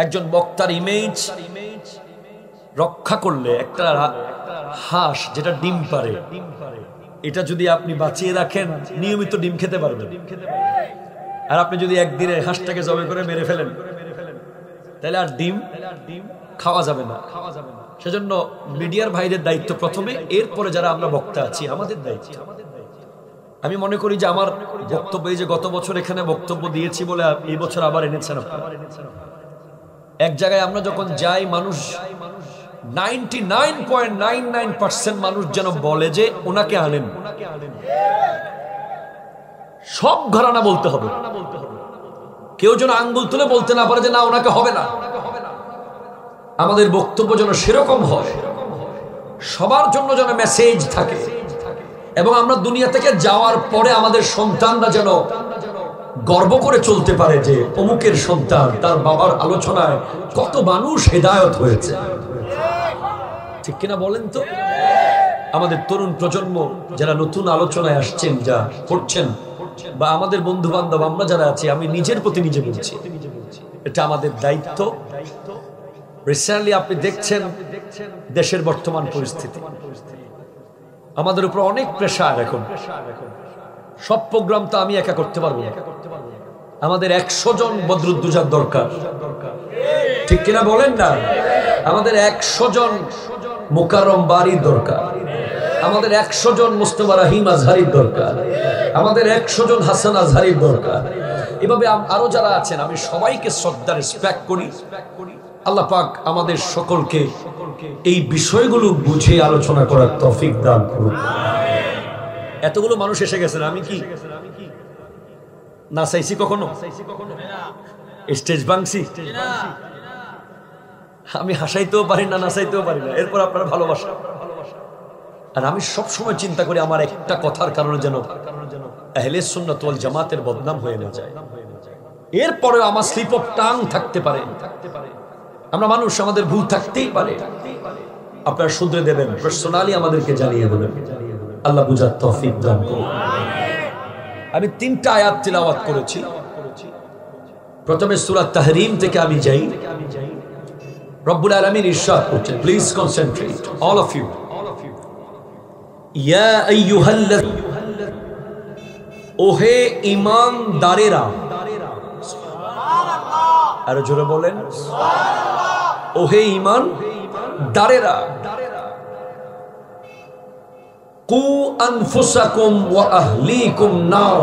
একজন বক্তার ইমেজ রক্ষা করলে, একটা হাঁস যেটা ডিম পারে, এটা যদি আপনি বাঁচিয়ে রাখেন নিয়মিত ডিম খেতে পারবেন। আর আপনি যদি একদিনে হাঁসটাকে জবে করে মেরে ফেলেন তাহলে আর ডিম খাওয়া যাবে না। সেজন্য মিডিয়ার ভাইদের দায়িত্ব প্রথমে, এরপরে যারা আমরা বক্তা আছি আমাদের দায়িত্ব। আমি মনে করি যে আমার বক্তব্য, এই যে গত বছর এখানে বক্তব্য দিয়েছি বলে এই বছর আবার এনেছেন আপনারা। এক জায়গায় আমরা যখন যাই, মানুষ 99.99% মানুষ যেন বলে যে ওনাকে আনেন, সব ঘরানা বলতে হবে, কেউ যেন আঙ্গুল তুলে বলতে না পারে যে না ওনাকে হবে না। আমাদের বক্তব্য যেন সেরকম হয়, সবার জন্য যেন মেসেজ থাকে, এবং আমরা দুনিয়া থেকে যাওয়ার পরে আমাদের সন্তানরা যেন গর্ব করে চলতে পারে যে অমুকের সন্তান, তার বাবার আলোচনায় কত মানুষ হেদায়েত হয়েছে, ঠিক কিনা বলেন তো? আমাদের তরুণ প্রজন্ম যারা নতুন আলোচনায় আসছেন, যা করছেন, বা আমাদের বন্ধু বান্ধব আমরা যারা আছি, আমি নিজের প্রতি নিজে বলছি, এটা আমাদের দায়িত্ব। রিসেন্টলি আপনি দেখছেন দেশের বর্তমান পরিস্থিতি, আমাদের উপর অনেক প্রেসার। এখন সব প্রোগ্রাম তো আমি একা করতে পারবো না, আমাদের 100 জন বদরুদ্দুজার দরকার, ঠিক কিনা বলেন না? আমাদের 100 জন মুকাররম বাড়ির দরকার, আমাদের 100 জন মুস্তাফা রহিম আজহারির দরকার, আমাদের 100 জন হাসান আজহারির দরকার। এভাবে আরো যারা আছেন, আমি সবাইকে শ্রদ্ধা রেসপেক্ট করি। আল্লাহ পাক আমাদের সকলকে এই বিষয়গুলো বুঝে আলোচনা করার তৌফিক দান করুন। এতগুলো মানুষ এসে গেছেন, আমি কি নাচাইছি কখনো? স্টেজ ভাঙছি? আমি হাসাইতেও পারি না, নাচাইতেও পারি না, এরপর আপনারা ভালোবাসা। আর আমি সবসময় চিন্তা করি আমার একটা কথার কারণে যেন আহলে সুন্নাত ওয়াল জামাতের বদনাম হয়ে না যায়। এরপরেও আমার স্লিপ অফ টাং থাকতে পারে, আমরা মানুষ, আমাদের ভুল থাকতেই পারে, আপনারা শুধরে দেবেন, পার্সোনালি আমাদেরকে জানিয়ে দেবেন। আল্লাহ বুঝার তৌফিক দান করুন। আমি 3টা আয়াত তিলাওয়াত করেছি। প্রথমে সূরা তাহরিম থেকে আমি যাই। রব্বুল আলামিন ইরশাদ করছেন, please concentrate all of you. ইয়া আইয়ুহাল্লাযী, ওহে ঈমানদারেরা, আর জোরে বলেন, ওহে ঈমান দারেরা, কু আনফুসাকুম ওয়া আহলিকুম নার,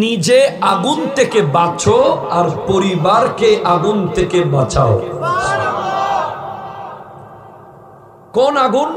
নিজে আগুন থেকে বাঁচো আর পরিবারকে আগুন থেকে বাঁচাও। কোন আগুন?